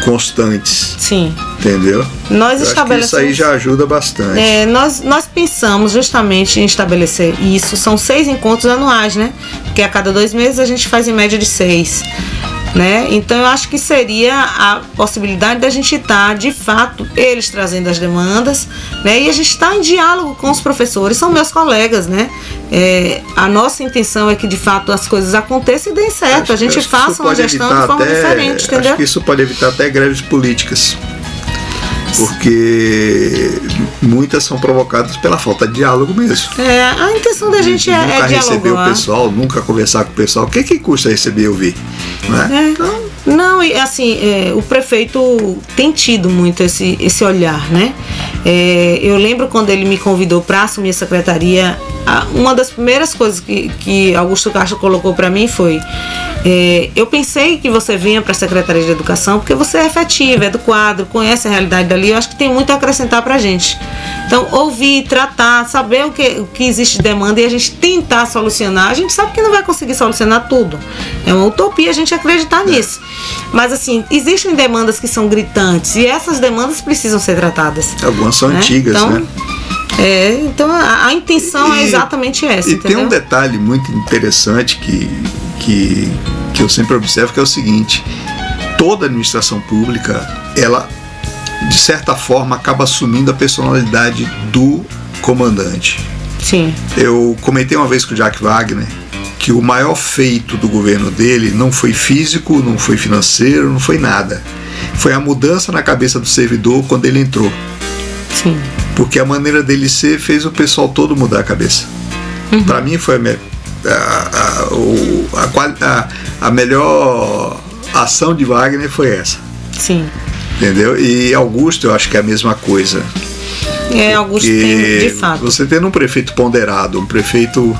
constantes. Sim. Entendeu? Nós estabelecemos. Isso aí já ajuda bastante. Nós pensamos justamente em estabelecer isso. São 6 encontros anuais, né? Porque a cada 2 meses a gente faz em média de 6. Né? Então eu acho que seria a possibilidade da gente estar, de fato, eles trazendo as demandas, né? E a gente está em diálogo com os professores, são meus colegas, né? A nossa intenção é que de fato as coisas aconteçam e deem certo, a gente faça uma gestão de forma diferente, entendeu? Acho que isso pode evitar até greves políticas, porque muitas são provocadas pela falta de diálogo mesmo. A intenção da gente é dialogar. Nunca receber o pessoal, nunca conversar com o pessoal. O que custa receber e ouvir? Né? Não, e assim, o prefeito tem tido muito esse olhar, né? Eu lembro quando ele me convidou para assumir a secretaria, uma das primeiras coisas que Augusto Castro colocou para mim foi: eu pensei que você vinha para a Secretaria de Educação porque você é efetiva, é do quadro, conhece a realidade dali, eu acho que tem muito a acrescentar para a gente. Então, ouvir, tratar, saber o que existe de demanda e a gente tentar solucionar. A gente sabe que não vai conseguir solucionar tudo. É uma utopia a gente acreditar nisso. Mas, assim, existem demandas que são gritantes e essas demandas precisam ser tratadas. Algumas são antigas, então, né? Então a intenção é exatamente essa. E entendeu? Tem um detalhe muito interessante que eu sempre observo, que é o seguinte: toda administração pública, ela de certa forma acaba assumindo a personalidade do comandante. Sim. Eu comentei uma vez com o Jacques Wagner que o maior feito do governo dele não foi físico, não foi financeiro, não foi nada. Foi a mudança na cabeça do servidor quando ele entrou. Sim. Porque a maneira dele ser fez o pessoal todo mudar a cabeça. Para mim foi a melhor ação de Wagner foi essa. Sim. Entendeu? E Augusto, eu acho que é a mesma coisa. Augusto tem, de fato. Você tendo um prefeito ponderado, um prefeito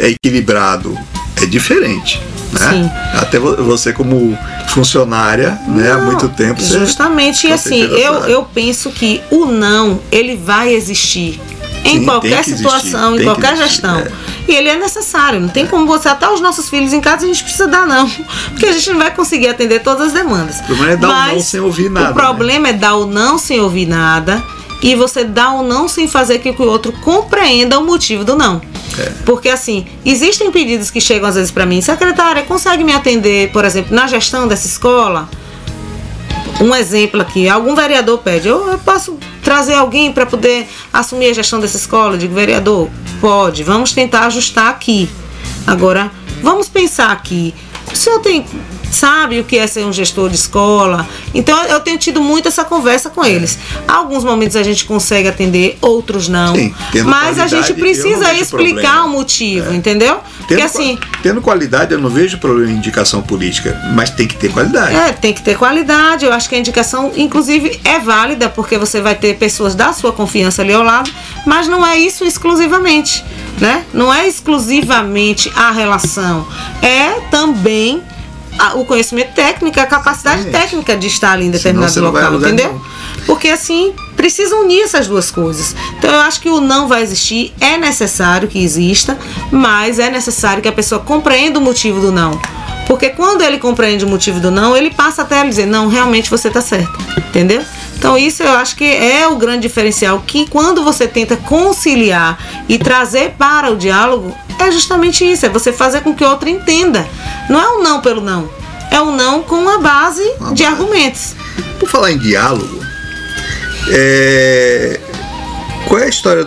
equilibrado, é diferente. Né? Sim. Até você como funcionária, né, há muito tempo. Justamente, e assim, eu penso que o não, ele vai existir em qualquer situação, em qualquer gestão. E ele é necessário, não tem como você, até os nossos filhos em casa, a gente precisa dar não, porque a gente não vai conseguir atender todas as demandas. O problema é dar o não sem ouvir nada. O problema é dar o não sem ouvir nada e você dar o não sem fazer com que o outro compreenda o motivo do não. Porque assim, existem pedidos que chegam às vezes para mim: secretária, consegue me atender, por exemplo, na gestão dessa escola? Um exemplo aqui, algum vereador pede: eu posso trazer alguém para poder assumir a gestão dessa escola? Eu digo: vereador, pode, vamos tentar ajustar aqui. Agora, vamos pensar aqui. O senhor sabe o que é ser um gestor de escola? Então eu tenho tido muito essa conversa com eles. Alguns momentos a gente consegue atender, outros não. Sim, mas a gente precisa explicar o motivo, entendeu? Porque assim, tendo qualidade, eu não vejo problema em indicação política, mas tem que ter qualidade. Tem que ter qualidade. Eu acho que a indicação, inclusive, é válida, porque você vai ter pessoas da sua confiança ali ao lado, mas não é isso exclusivamente, né? Não é exclusivamente a relação, é também o conhecimento técnico, a capacidade técnica de estar ali em determinado local, entendeu? Porque assim, precisa unir essas duas coisas. Então eu acho que o não vai existir, é necessário que exista, mas é necessário que a pessoa compreenda o motivo do não. Porque quando ele compreende o motivo do não, ele passa até a dizer: não, realmente você está certo, entendeu? Então isso eu acho que é o grande diferencial, que quando você tenta conciliar e trazer para o diálogo, é justamente isso, é você fazer com que o outro entenda. Não é o não pelo não, é o não com a base de argumentos. Por falar em diálogo, qual é a história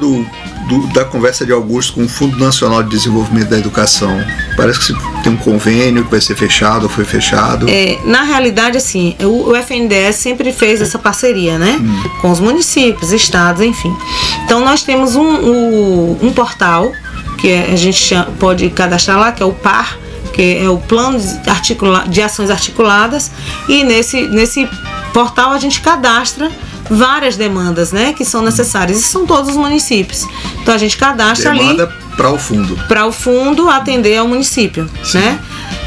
da conversa de Augusto com o Fundo Nacional de Desenvolvimento da Educação? Parece que tem um convênio que vai ser fechado ou foi fechado. Na realidade, assim, o FNDE sempre fez essa parceria, né? Com os municípios, estados, enfim. Então nós temos um portal que a gente pode cadastrar lá, que é o PAR, que é o Plano de Ações Articuladas, e nesse portal a gente cadastra várias demandas, né, que são necessárias, e são todos os municípios. Então a gente cadastra demanda para o fundo. Para o fundo atender ao município, sim, né?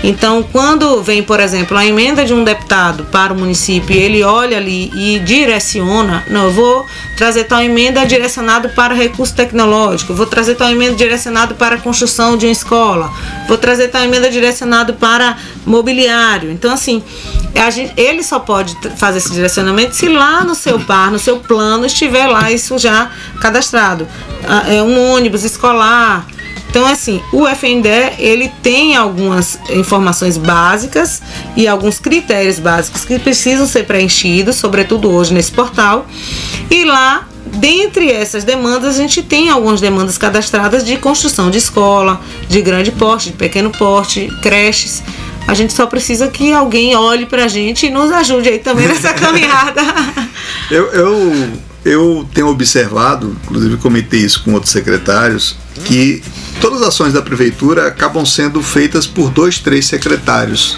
Então, quando vem, por exemplo, a emenda de um deputado para o município, ele olha ali e direciona, não, eu vou trazer tal emenda direcionado para recurso tecnológico, vou trazer tal emenda direcionado para a construção de uma escola, vou trazer tal emenda direcionado para mobiliário. Então, assim, ele só pode fazer esse direcionamento se lá no seu PAR, no seu plano, estiver lá isso já cadastrado. É um ônibus escolar. Então, assim, o FNDE, ele tem algumas informações básicas e alguns critérios básicos que precisam ser preenchidos, sobretudo hoje nesse portal. E lá, dentre essas demandas, a gente tem algumas demandas cadastradas de construção de escola, de grande porte, de pequeno porte, creches. A gente só precisa que alguém olhe pra gente e nos ajude aí também nessa caminhada. Eu tenho observado, inclusive comentei isso com outros secretários, que todas as ações da prefeitura acabam sendo feitas por 2, 3 secretários.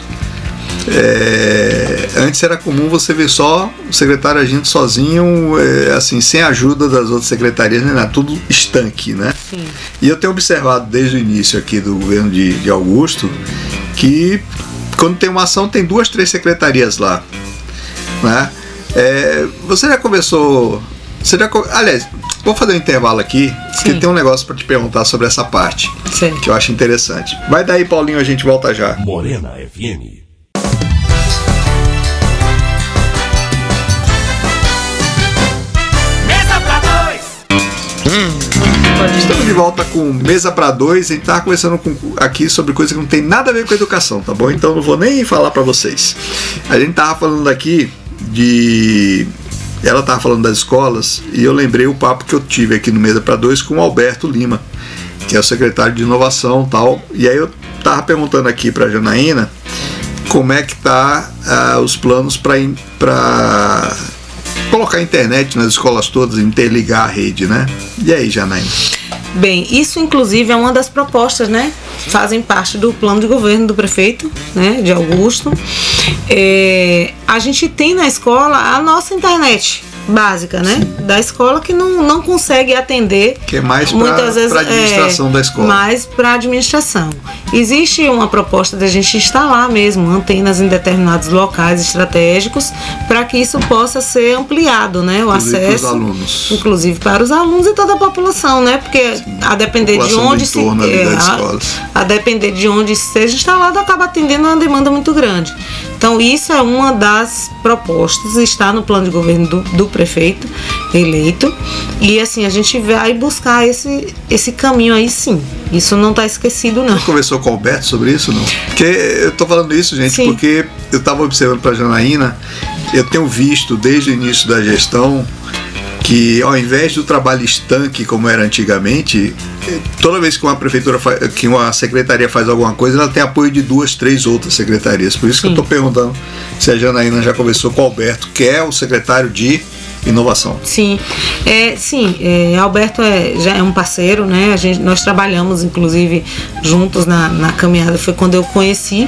Antes era comum você ver só o secretário agindo sozinho, assim, sem a ajuda das outras secretarias, né? Tudo estanque, né? Sim. E eu tenho observado desde o início aqui do governo de Augusto que quando tem uma ação tem 2, 3 secretarias lá, né? Você já conversou? Aliás, vou fazer um intervalo aqui, porque tem um negócio para te perguntar sobre essa parte. Sim. Que eu acho interessante. Vai daí, Paulinho, a gente volta já. Morena FM. Estamos de volta com Mesa para Dois. A gente estava conversando aqui sobre coisa que não tem nada a ver com educação, tá bom? Então não vou nem falar para vocês. A gente estava falando aqui ela estava falando das escolas e eu lembrei o papo que eu tive aqui no Mesa para Dois com o Alberto Lima, que é o secretário de inovação e tal. E aí eu estava perguntando aqui para a Janaína como é que tá os planos para colocar a internet nas escolas todas, interligar a rede, né? E aí, Janaína? Bem, isso inclusive é uma das propostas, né? Fazem parte do plano de governo do prefeito, né, de Augusto. A gente tem na escola a nossa internet básica, né? Sim. Da escola, que não consegue atender. Que é mais para a administração da escola. Mais para a administração. Existe uma proposta da gente instalar mesmo antenas em determinados locais estratégicos para que isso possa ser ampliado, né? O acesso. Para os alunos. Inclusive para os alunos e toda a população, né? Porque sim, a depender de onde a depender de onde seja instalado, acaba atendendo uma demanda muito grande. Então isso é uma das propostas, está no plano de governo do prefeito eleito, e assim, a gente vai buscar esse caminho aí, sim. Isso não está esquecido, não. Você conversou com o Alberto sobre isso, não? Porque eu estou falando isso, gente, sim, porque eu estava observando para a Janaína, eu tenho visto desde o início da gestão que ao invés do trabalho estanque como era antigamente, toda vez que uma prefeitura que uma secretaria faz alguma coisa, ela tem apoio de 2, 3 outras secretarias. Por isso sim, que eu estou perguntando se a Janaína já conversou com o Alberto, que é o secretário de inovação. Sim, Alberto já é um parceiro, né? Nós trabalhamos inclusive juntos na caminhada. Foi quando eu conheci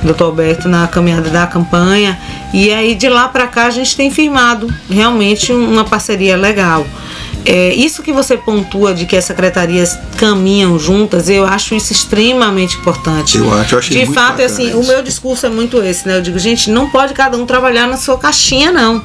o Dr. Alberto na caminhada da campanha, e aí de lá para cá a gente tem firmado realmente uma parceria legal. Isso que você pontua de que as secretarias caminham juntas, eu acho isso extremamente importante. Eu achei de fato, assim, o meu discurso é muito esse, né? Eu digo, gente, não pode cada um trabalhar na sua caixinha, não.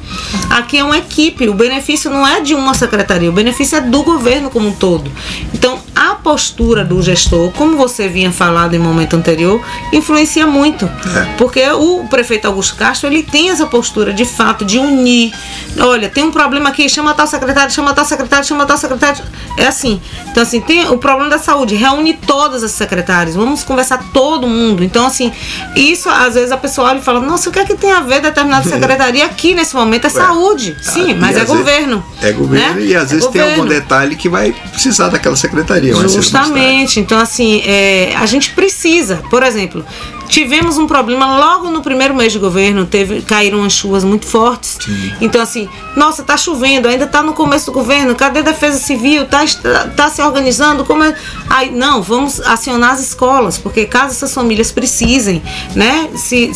Aqui é uma equipe, o benefício não é de uma secretaria, o benefício é do governo como um todo. Então, a postura do gestor, como você vinha falado em momento anterior, influencia muito. Porque o prefeito Augusto Castro, ele tem essa postura de fato de unir. Olha, tem um problema aqui, chama tal secretário, chama tal secretário, chama tal secretário. É assim. Então, assim, tem o problema da saúde, reúne todas as secretárias, vamos conversar todo mundo. Então, assim, isso às vezes a pessoa olha e fala, nossa, o que é que tem a ver determinada secretaria aqui nesse momento? É saúde. Sim, mas é governo. É governo, né? E às vezes tem algum detalhe que vai precisar daquela secretaria. Justamente. Então, assim, a gente precisa, por exemplo, tivemos um problema logo no primeiro mês de governo, caíram umas chuvas muito fortes. Sim. Então, assim, nossa, tá chovendo, ainda tá no começo do governo, cadê a Defesa Civil? Tá se organizando? Aí, não, vamos acionar as escolas, porque caso essas famílias precisem, né, se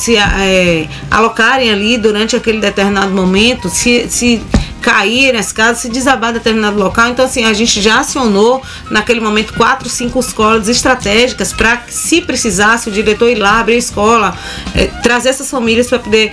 alocarem ali durante aquele determinado momento, se cair as casas, se desabar determinado local. Então, assim, a gente já acionou naquele momento 4, 5 escolas estratégicas para, se precisasse, o diretor ir lá, abrir a escola, trazer essas famílias para poder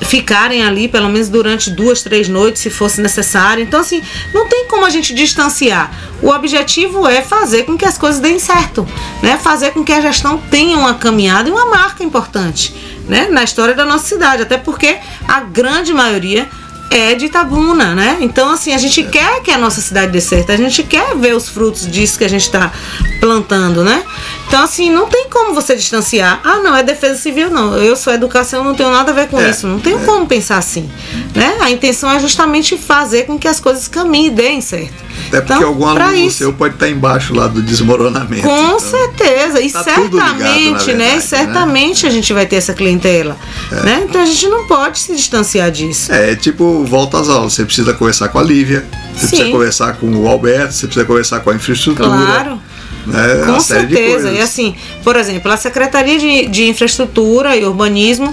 ficarem ali pelo menos durante 2, 3 noites, se fosse necessário. Então, assim, não tem como a gente distanciar. O objetivo é fazer com que as coisas deem certo, né? Fazer com que a gestão tenha uma caminhada e uma marca importante, né, na história da nossa cidade, até porque a grande maioria é de Itabuna, né? Então, assim, a gente quer que a nossa cidade dê certo, a gente quer ver os frutos disso que a gente está plantando, né? Então, assim, não tem como você distanciar. Ah, não, é Defesa Civil, não. Eu sou educação, não tenho nada a ver com isso. Não tenho como pensar assim, né? A intenção é justamente fazer com que as coisas caminhem e deem certo. Até porque algum aluno seu pode estar embaixo lá do desmoronamento. Com então, certeza. E tá certamente, ligado, né? Certamente, né? A gente vai ter essa clientela. Né? Então a gente não pode se distanciar disso. É tipo, volta às aulas. Você precisa conversar com a Lívia, você precisa conversar com o Alberto, você precisa conversar com a infraestrutura. Claro. Né? Com certeza. E assim, por exemplo, a Secretaria de Infraestrutura e Urbanismo,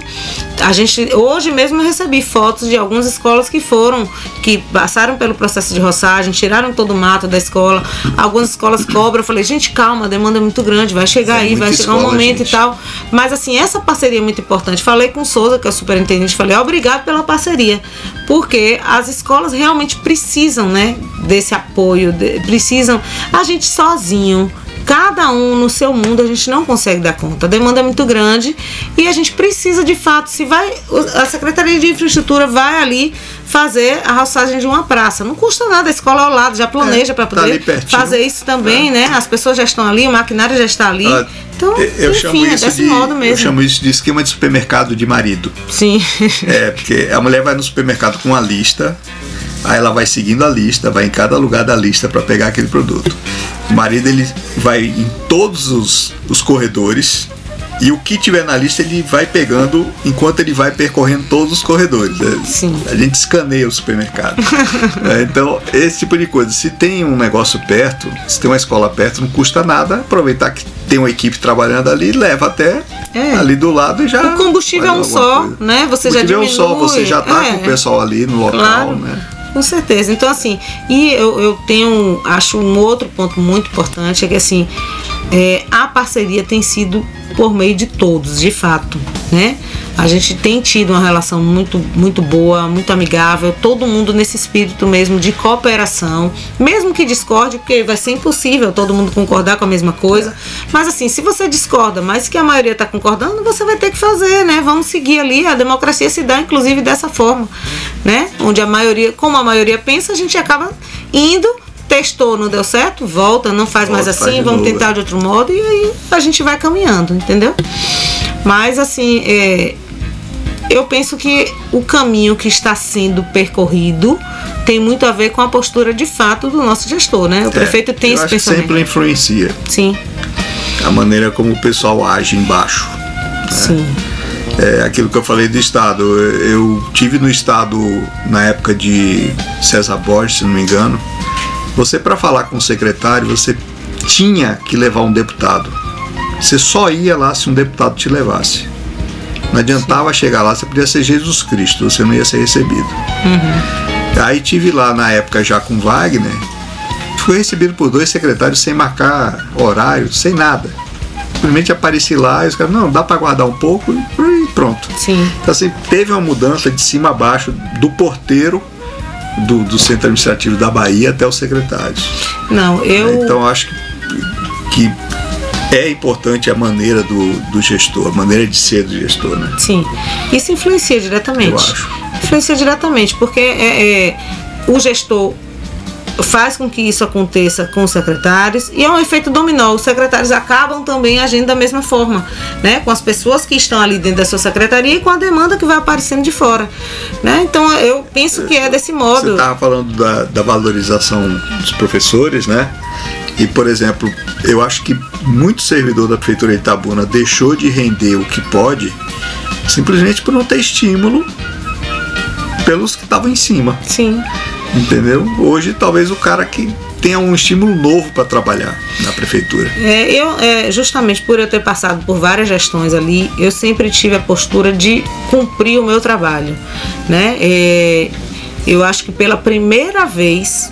a gente, hoje mesmo eu recebi fotos de algumas escolas que passaram pelo processo de roçagem, tiraram todo o mato da escola. Algumas escolas cobram. Eu falei, gente, calma, a demanda é muito grande, vai chegar aí, vai chegar um momento, gente, e tal. Mas assim, essa parceria é muito importante. Falei com o Souza, que é o superintendente, falei, obrigado pela parceria, porque as escolas realmente precisam, né, desse apoio, precisam. A gente sozinho, cada um no seu mundo, a gente não consegue dar conta. A demanda é muito grande e a gente precisa, de fato, a Secretaria de Infraestrutura vai ali fazer a roçagem de uma praça. Não custa nada, a escola ao lado já planeja para poder fazer isso também, né? As pessoas já estão ali, o maquinário já está ali. Então, enfim, é desse modo mesmo. Eu chamo isso de esquema de supermercado de marido. Sim. Porque a mulher vai no supermercado com uma lista, aí ela vai seguindo a lista, vai em cada lugar da lista para pegar aquele produto. O marido, ele vai em todos os corredores e o que tiver na lista ele vai pegando enquanto ele vai percorrendo todos os corredores. Sim. A gente escaneia o supermercado. Então, esse tipo de coisa. Se tem um negócio perto, se tem uma escola perto, não custa nada aproveitar que tem uma equipe trabalhando ali, leva até ali do lado e já... O combustível é um só, né? Você já diminui. Você já está com o pessoal ali no local, claro, né? Com certeza. Então, assim, e eu acho um outro ponto muito importante, é que assim, a parceria tem sido por meio de todos, de fato, né? A gente tem tido uma relação muito, muito boa, muito amigável, todo mundo nesse espírito mesmo de cooperação, mesmo que discorde, porque vai ser impossível todo mundo concordar com a mesma coisa, mas assim, se você discorda, mas que a maioria está concordando, você vai ter que fazer, né? Vamos seguir ali, a democracia se dá inclusive dessa forma, né? Onde a maioria, como a maioria pensa, a gente acaba indo, testou, não deu certo, volta, não faz mais assim, vamos tentar de outro modo, e aí a gente vai caminhando, entendeu? Mas assim, eu penso que o caminho que está sendo percorrido tem muito a ver com a postura de fato do nosso gestor, né? O prefeito tem esse pensamento. Sempre influencia. Sim. A maneira como o pessoal age embaixo. Sim. Né? Aquilo que eu falei do Estado. Eu tive no Estado na época de César Borges, se não me engano. Você, para falar com o secretário, você tinha que levar um deputado. Você só ia lá se um deputado te levasse. Não adiantava chegar lá, você podia ser Jesus Cristo, você não ia ser recebido. Aí tive lá na época já com Wagner, fui recebido por 2 secretários sem marcar horário, sem nada. Simplesmente apareci lá e os caras, não, dá para aguardar um pouco e pronto. Sim. Então assim, teve uma mudança de cima a baixo, do porteiro do centro administrativo da Bahia até os secretários. Não, Então acho que que é importante a maneira do gestor, a maneira de ser do gestor, né? Sim, isso influencia diretamente. Eu acho. Influencia diretamente, porque o gestor faz com que isso aconteça com os secretários e é um efeito dominó. Os secretários acabam também agindo da mesma forma, né? Com as pessoas que estão ali dentro da sua secretaria e com a demanda que vai aparecendo de fora, né? Então eu penso que é desse modo. Você estava falando da valorização dos professores, né? E, por exemplo, eu acho que muito servidor da Prefeitura de Itabuna deixou de render o que pode simplesmente por não ter estímulo pelos que estavam em cima. Sim. Entendeu? Hoje, talvez o cara que tenha um estímulo novo para trabalhar na prefeitura. Justamente por eu ter passado por várias gestões ali, eu sempre tive a postura de cumprir o meu trabalho, né? Eu acho que pela primeira vez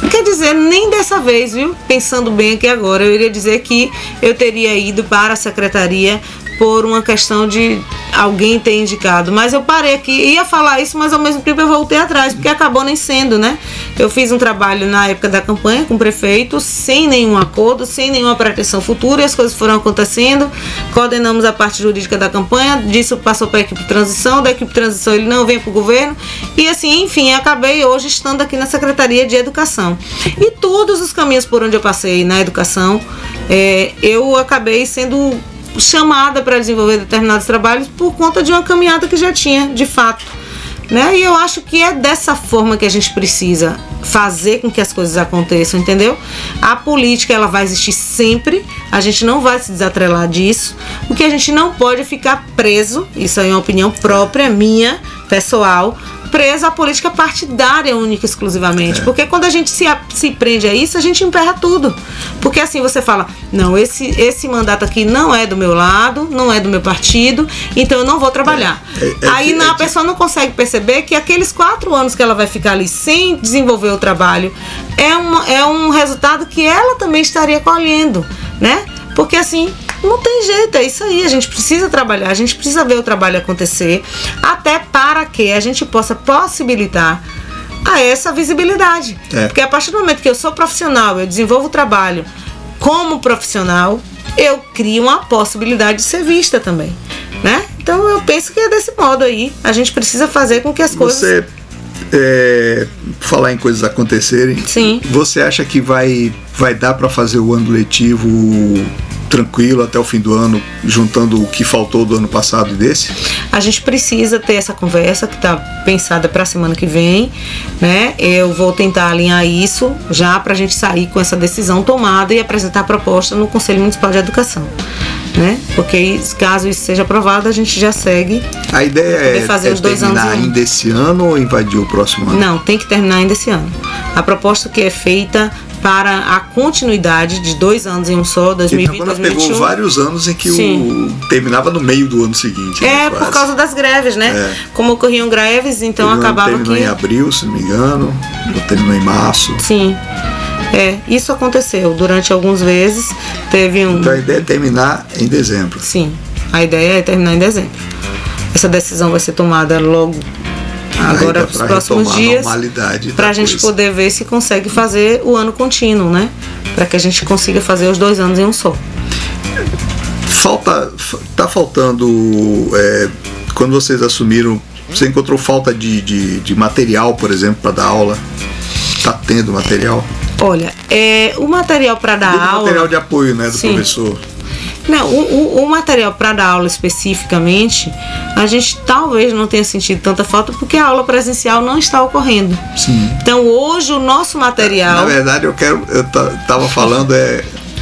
quer dizer, nem dessa vez, viu? Pensando bem aqui agora, eu iria dizer que eu teria ido para a secretaria por uma questão de alguém ter indicado, mas eu parei aqui, ia falar isso, mas ao mesmo tempo eu voltei atrás, porque acabou nem sendo, né? Eu fiz um trabalho na época da campanha com o prefeito, sem nenhum acordo, sem nenhuma pretensão futura, e as coisas foram acontecendo, coordenamos a parte jurídica da campanha, disso passou para a equipe de transição, da equipe de transição ele não vem para o governo, e assim, enfim, acabei hoje estando aqui na Secretaria de Educação. E todos os caminhos por onde eu passei na educação, eu acabei sendo chamada para desenvolver determinados trabalhos por conta de uma caminhada que já tinha, de fato, né? E eu acho que é dessa forma que a gente precisa fazer com que as coisas aconteçam, entendeu? A política, ela vai existir sempre, a gente não vai se desatrelar disso. O que a gente não pode é ficar preso, isso aí é uma opinião própria, minha, pessoal, preso à política partidária única e exclusivamente, porque quando a gente se prende a isso, a gente emperra tudo, porque assim você fala, não, esse mandato aqui não é do meu lado, não é do meu partido, então eu não vou trabalhar. Aí a pessoa não consegue perceber que aqueles 4 anos que ela vai ficar ali sem desenvolver o trabalho é um resultado que ela também estaria colhendo, né? Porque assim, não tem jeito, é isso aí, a gente precisa trabalhar, a gente precisa ver o trabalho acontecer, até para que a gente possa possibilitar a essa visibilidade. Porque a partir do momento que eu sou profissional, eu desenvolvo o trabalho como profissional, eu crio uma possibilidade de ser vista também, né? Então eu penso que é desse modo aí, a gente precisa fazer com que as coisas... falar em coisas acontecerem. Sim. Você acha que vai dar para fazer o ano letivo tranquilo até o fim do ano, juntando o que faltou do ano passado e desse? A gente precisa ter essa conversa que está pensada para a semana que vem, né? Eu vou tentar alinhar isso já para a gente sair com essa decisão tomada e apresentar a proposta no Conselho Municipal de Educação, né? Porque caso isso seja aprovado, a gente já segue. A ideia é fazer os 2 anos terminar ainda esse ano ou invadir o próximo ano? Não, tem que terminar ainda esse ano. A proposta que é feita para a continuidade de 2 anos em um só, 2020 e 2021. Pegou vários anos em que terminava no meio do ano seguinte. Por causa das greves, né? Como ocorriam greves, então acabava terminou em abril, se não me engano, ou terminou em março. Sim. Isso aconteceu durante alguns meses. Então a ideia é terminar em dezembro. Sim, a ideia é terminar em dezembro. Essa decisão vai ser tomada logo agora, nos próximos dias, para a gente poder ver se consegue fazer o ano contínuo, né? Para que a gente consiga fazer os 2 anos em um só. Tá faltando, quando vocês assumiram, você encontrou falta de material, por exemplo, para dar aula? Tá tendo material? Olha, o material para dar aula... material de apoio, né, do professor. Não, o material para dar aula especificamente, a gente talvez não tenha sentido tanta falta porque a aula presencial não está ocorrendo. Sim. Então hoje o nosso material... Na verdade eu estava falando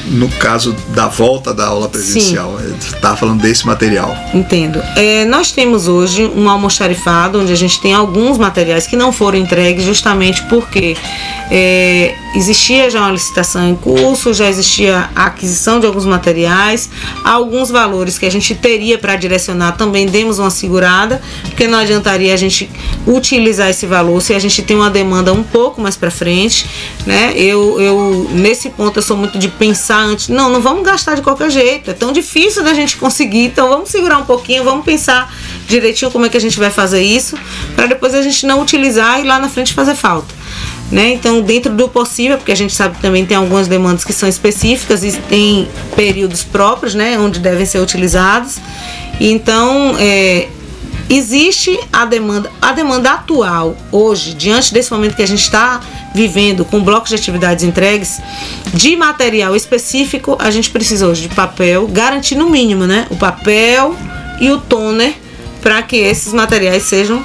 no caso da volta da aula presencial. Sim. Eu estava falando desse material. Entendo. Nós temos hoje um almoxarifado onde a gente tem alguns materiais que não foram entregues justamente porque existia já uma licitação em curso, já existia a aquisição de alguns materiais, alguns valores que a gente teria para direcionar também demos uma segurada, porque não adiantaria a gente utilizar esse valor se a gente tem uma demanda um pouco mais para frente, né? Nesse ponto eu sou muito de pensar antes, não vamos gastar de qualquer jeito, é tão difícil da gente conseguir, então vamos segurar um pouquinho, vamos pensar direitinho como é que a gente vai fazer isso, para depois a gente não utilizar e lá na frente fazer falta. né? Então, dentro do possível, porque a gente sabe que também tem algumas demandas que são específicas e tem períodos próprios, né, onde devem ser utilizados. Então, existe a demanda atual, hoje, diante desse momento que a gente está vivendo, com blocos de atividades entregues, de material específico, a gente precisa hoje de papel, garantir no mínimo, né, o papel e o toner, para que esses materiais sejam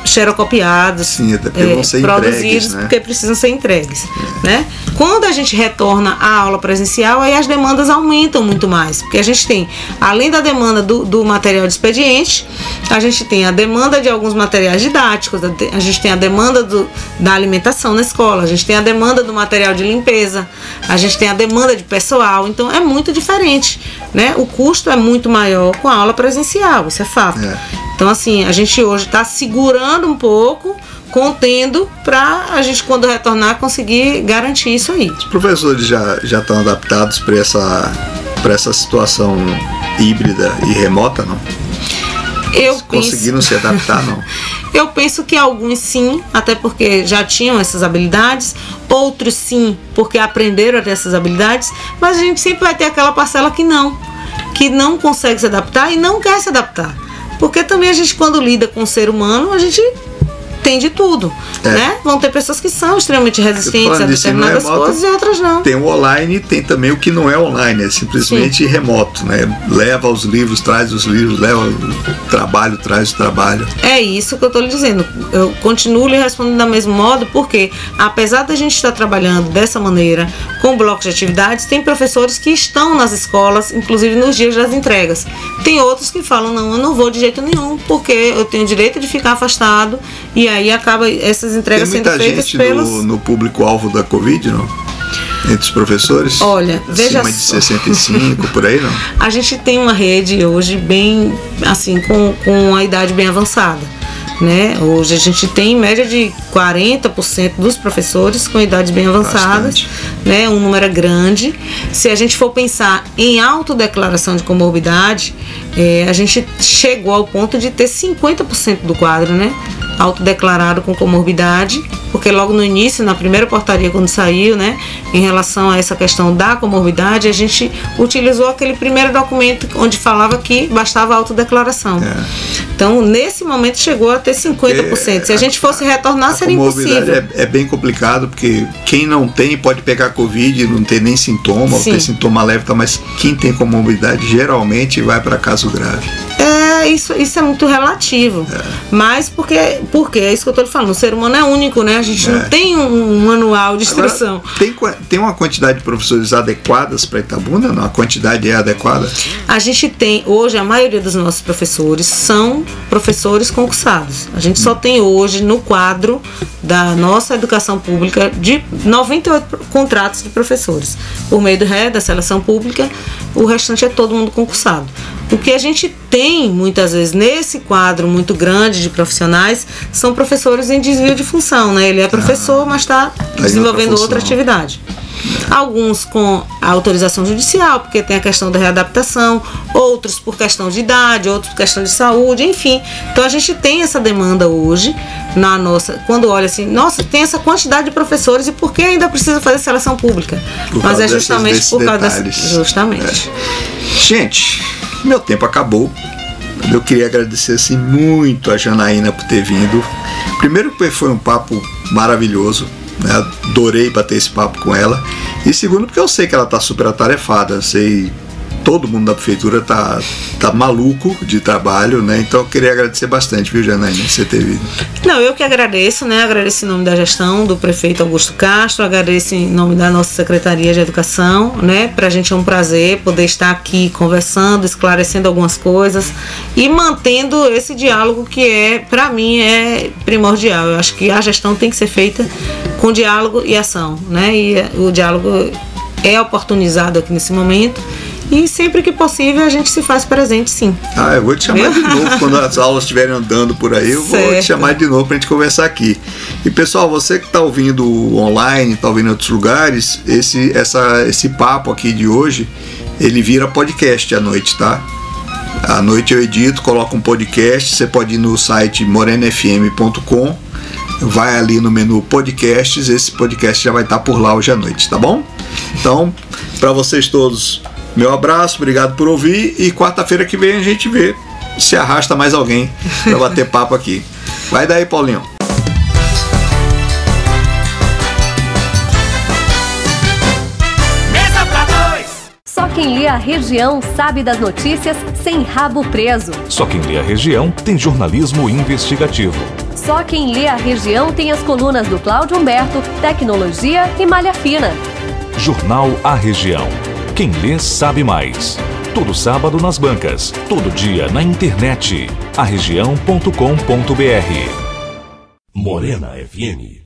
xerocopiados, sim, até vão ser produzidos, entregues, né? Porque precisam ser entregues, né? Quando a gente retorna à aula presencial, aí as demandas aumentam muito mais, porque a gente tem, além da demanda do material de expediente, a gente tem a demanda de alguns materiais didáticos, a gente tem a demanda da alimentação na escola, a gente tem a demanda do material de limpeza, a gente tem a demanda de pessoal, então é muito diferente, né? O custo é muito maior com a aula presencial, isso é fato. Então, assim, a gente hoje está segurando um pouco, contendo, para a gente, quando retornar, conseguir garantir isso aí. Os professores já estão adaptados para essa situação híbrida e remota, não? Conseguiram se adaptar, não? Eu penso que alguns sim, até porque já tinham essas habilidades, outros sim, porque aprenderam a ter essas habilidades, mas a gente sempre vai ter aquela parcela que não consegue se adaptar e não quer se adaptar. Porque também a gente, quando lida com o ser humano, a gente tem de tudo, né? Vão ter pessoas que são extremamente resistentes a determinadas coisas e outras não. Tem o online, tem também o que não é online, é simplesmente remoto, né? Leva os livros, traz os livros, leva o trabalho, traz o trabalho. É isso que eu estou lhe dizendo. Eu continuo lhe respondendo da mesmo modo, porque apesar da gente estar trabalhando dessa maneira, com blocos de atividades, tem professores que estão nas escolas, inclusive nos dias das entregas. Tem outros que falam, não, eu não vou de jeito nenhum, porque eu tenho o direito de ficar afastado, e aí acaba essas entregas sendo feitas pelos... Tem muita gente no público-alvo da Covid, não? Entre os professores? Olha, veja só. Acima de 65, por aí, não? A gente tem uma rede hoje bem, assim, com a idade bem avançada, né? Hoje a gente tem em média de 40% dos professores com idades bem avançadas, né? Um número grande. Se a gente for pensar em autodeclaração de comorbidade, a gente chegou ao ponto de ter 50% do quadro, né? Autodeclarado com comorbidade, porque logo no início, na primeira portaria quando saiu, né, em relação a essa questão da comorbidade, a gente utilizou aquele primeiro documento onde falava que bastava a autodeclaração. Então, nesse momento chegou a ter 50%. Se a gente fosse retornar, seria impossível. É bem complicado, porque quem não tem pode pegar Covid, não ter nem sintoma, ou ter sintoma leve, mas quem tem comorbidade geralmente vai para caso grave. Isso é muito relativo. Mas porque é isso que eu estou lhe falando, o ser humano é único, né? A gente não tem um manual de instrução. Agora, tem uma quantidade de professores adequadas para Itabuna? Não? A quantidade é adequada? A gente tem, hoje, a maioria dos nossos professores são professores concursados. A gente só tem hoje, no quadro da nossa educação pública, de 98 contratos de professores. Por meio da seleção pública, o restante é todo mundo concursado. O que a gente tem, muitas vezes, nesse quadro muito grande de profissionais, são professores em desvio de função, né? Ele é professor, mas está desenvolvendo outra atividade. Alguns com a autorização judicial, porque tem a questão da readaptação, outros por questão de idade, outros por questão de saúde, enfim. Então a gente tem essa demanda hoje, quando olha assim, nossa, tem essa quantidade de professores e por que ainda precisa fazer seleção pública? Mas é justamente por causa desses. Justamente. Gente, meu tempo acabou. Eu queria agradecer assim, muito a Janaína por ter vindo. Primeiro, porque foi um papo maravilhoso, né? Adorei bater esse papo com ela. E segundo, porque eu sei que ela está super atarefada. Eu sei, todo mundo da prefeitura tá maluco de trabalho, né? Então eu queria agradecer bastante, viu, Janaína, você ter vindo. Não, eu que agradeço, né? Agradeço em nome da gestão do prefeito Augusto Castro, agradeço em nome da nossa Secretaria de Educação, né? Pra gente é um prazer poder estar aqui conversando, esclarecendo algumas coisas e mantendo esse diálogo que pra mim é primordial. Eu acho que a gestão tem que ser feita com diálogo e ação, né? E o diálogo é oportunizado aqui nesse momento. E sempre que possível a gente se faz presente, sim. Eu vou te chamar de novo quando as aulas estiverem andando por aí. Eu vou te chamar de novo para a gente conversar aqui. E pessoal, você que está ouvindo online, está ouvindo em outros lugares, esse papo aqui de hoje, ele vira podcast à noite, tá? À noite eu edito, coloco um podcast. Você pode ir no site morenofm.com. vai ali no menu podcasts, esse podcast já vai estar por lá hoje à noite, tá bom? Então, para vocês todos, meu abraço, obrigado por ouvir, e quarta-feira que vem a gente vê se arrasta mais alguém para bater papo aqui. Vai daí, Paulinho. Só quem lê a região sabe das notícias sem rabo preso. Só quem lê a região tem jornalismo investigativo. Só quem lê a região tem as colunas do Cláudio Humberto, Tecnologia e Malha Fina. Jornal A Região. Quem lê sabe mais. Todo sábado nas bancas, todo dia na internet. aregião.com.br. Morena FM